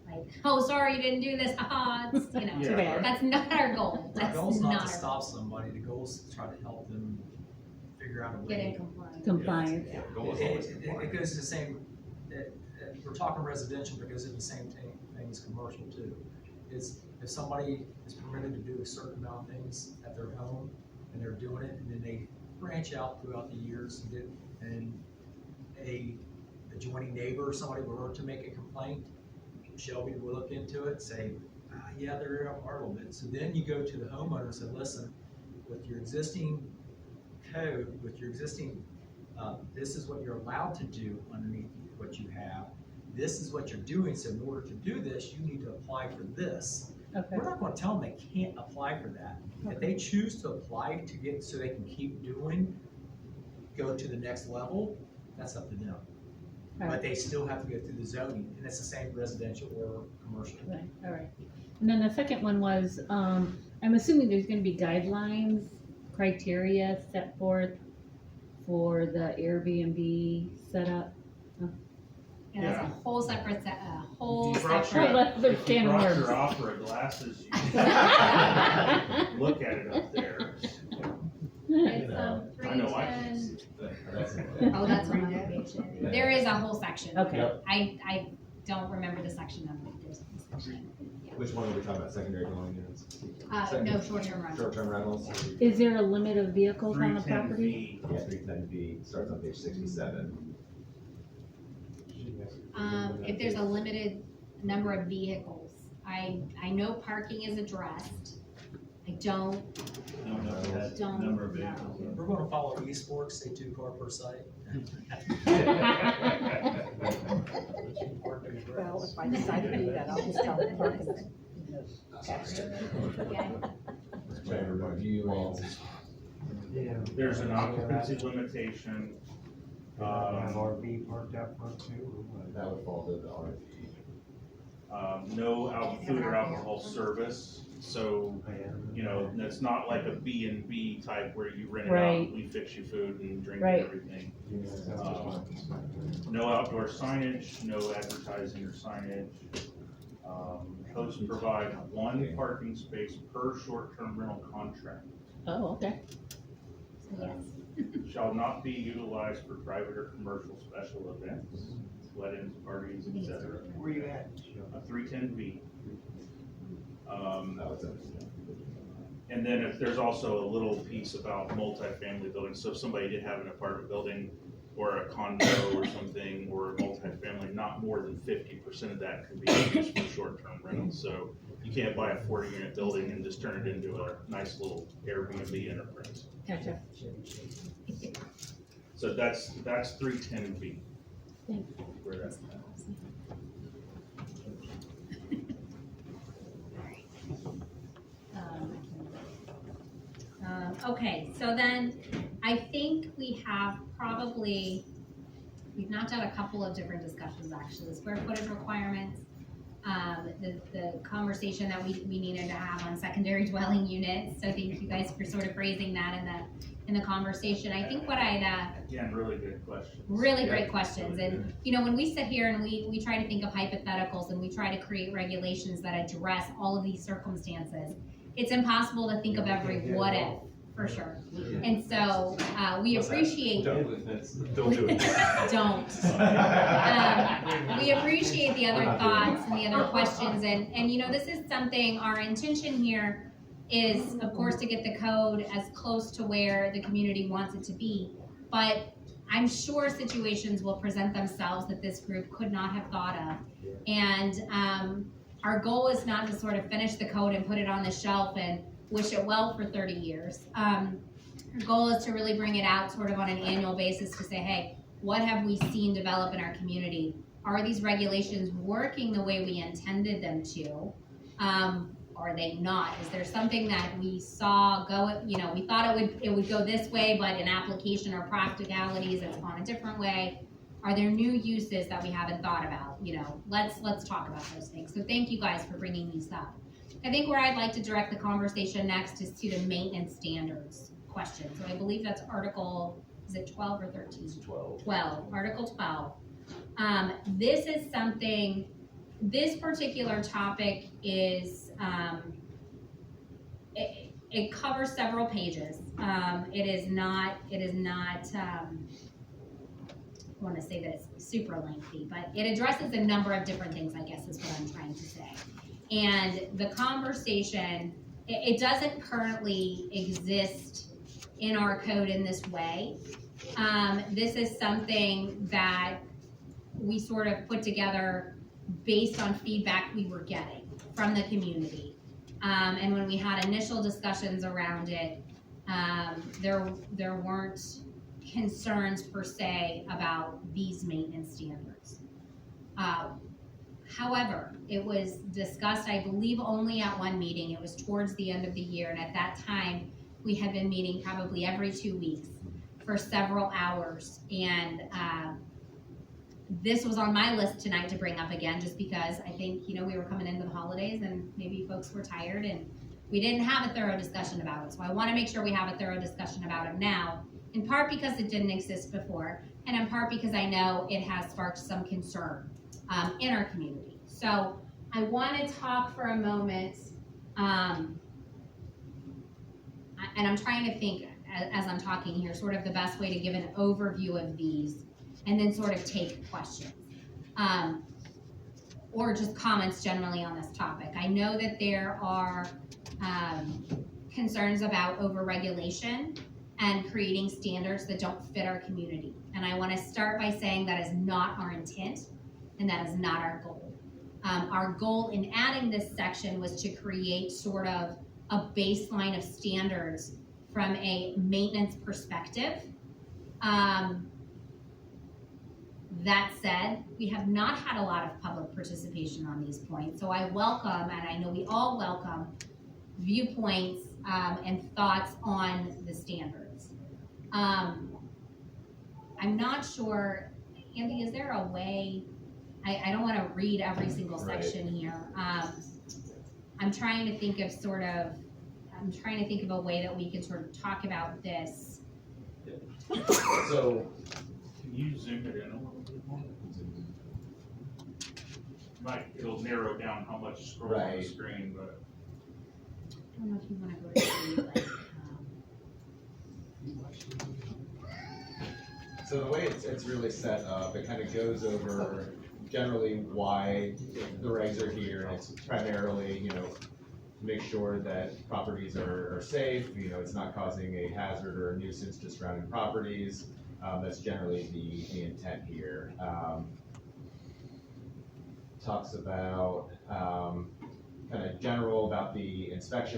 like, oh, sorry, you didn't do this, haha, it's, you know, Too bad. that's not our goal. Our That's goal's not not to our stop somebody, the goal is to try to help them figure out a way. Get in compliance. Compliance. Yeah. The goal is always It compliance. goes to the same, we're talking residential, but it goes to the same thing as commercial too. Is if somebody is permitted to do a certain amount of things at their home, and they're doing it, and then they branch out throughout the years, and a adjoining neighbor or somebody were to make a complaint, Shelby will look into it, say, yeah, they're a little bit. So then you go to the homeowner and say, listen, with your existing code, with your existing, this is what you're allowed to do underneath what you have. This is what you're doing, so in order to do this, you need to apply for this. Okay. We're not gonna tell them they can't apply for that. If they choose to apply to get, so they can keep doing, go to the next level, that's up to them. All But right. they still have to go through the zoning, and it's the same residential or commercial. Right, all right. And then the second one was, I'm assuming there's gonna be guidelines, criteria set forth for the Airbnb setup. Yeah, that's a whole separate, whole You brought separate. your- Let them you stand brought words. your opera glasses, you look at it up there. It's, I know I can 310. see it. Oh, that's on the page. There is a whole section. Okay. Yep. I don't remember the section number, but there's a whole section. Which one are we talking about, secondary dwelling units? No, short-term rentals. Short-term rentals? Is there a limit of vehicles on the 310 property? feet. Yeah, 310B, starts on page 67. If there's a limited number of vehicles, I know parking is addressed. I don't Number of know. vehicles. We're gonna follow esports, say 2 car per site. Well, if I decide to do that, I'll just tell them parking. There's an occupancy limitation. RV parked out front too, or what? That would fall to the RV. No food or alcohol service, so, you know, it's not like a B&B type where you rent it out, Right. and we fix you food and drink Right. and everything. No outdoor signage, no advertising or signage. Hosts provide 1 parking space per short-term rental contract. Oh, okay. So yes. Shall not be utilized for private or commercial special events, weddings, parties, etc. Where you at? 310B. That was it. And then if there's also a little piece about multifamily buildings, so if somebody did have an apartment building or a condo or something, or a multifamily, not more than 50% of that can be used for short-term rentals. So you can't buy a 40-unit building and just turn it into a nice little Airbnb enterprise. Gotcha. So that's 310B. Thanks. Where that's at. Okay, so then I think we have probably, we've knocked out a couple of different discussions actually, the square footage requirements, the conversation that we needed to have on secondary dwelling units. So thank you guys for sort of raising that in the conversation. I think what Again, really good questions. really great questions. And, you know, when we sit here and we try to think of hypotheticals and we try to create regulations that address all of these circumstances, it's impossible to think of every what if, for sure. And so, we appreciate. Don't do it. Don't. We appreciate the other thoughts and the other questions. And, you know, this is something, our intention here is, of course, to get the code as close to where the community wants it to be. But I'm sure situations will present themselves that this group could not have thought of. And our goal is not to sort of finish the code and put it on the shelf and wish it well for 30 years. Our goal is to really bring it out sort of on an annual basis to say, hey, what have we seen develop in our community? Are these regulations working the way we intended them to? Are they not? Is there something that we saw go, we thought it would go this way, but in application or practicalities, it's gone a different way? Are there new uses that we haven't thought about? Let's talk about those things. So thank you guys for bringing these up. I think where I'd like to direct the conversation next is to the maintenance standards question. So I believe that's Article, is it 12 or 13? It's 12. 12, Article 12. This is something, this particular topic is, it covers several pages. It is not, I want to say that it's super lengthy, but it addresses a number of different things, I guess is what I'm trying to say. And the conversation, it doesn't currently exist in our code in this way. This is something that we sort of put together based on feedback we were getting from the community. And when we had initial discussions around it, there weren't concerns per se about these maintenance standards. However, it was discussed, I believe, only at one meeting. It was towards the end of the year, and at that time, we had been meeting probably every 2 weeks for several hours. And this was on my list tonight to bring up again, just because I think, we were coming into the holidays and maybe folks were tired and we didn't have a thorough discussion about it. So I want to make sure we have a thorough discussion about it now, in part because it didn't exist before, and in part because I know it has sparked some concern in our community. So I want to talk for a moment, and I'm trying to think as I'm talking here, sort of the best way to give an overview of these and then sort of take questions or just comments generally on this topic. I know that there are concerns about overregulation and creating standards that don't fit our community. And I want to start by saying that is not our intent and that is not our goal. Our goal in adding this section was to create sort of a baseline of standards from a maintenance perspective. That said, we have not had a lot of public participation on these points, so I welcome, and I know we all welcome, viewpoints and thoughts on the standards. I'm not sure, Andy, is there a way, I don't want to read every single section here. I'm trying to think of a way that we can sort of talk about this. So, can you zoom it in a little bit more? It'll narrow down how much scroll on the screen, but. I don't know if you want to go to So the way it's really set up, it kind of goes over generally why the regs are here, and it's primarily, to make sure that properties are safe, it's not causing a hazard or a nuisance to surrounding properties. That's generally the intent here. Talks about kind of general about the inspection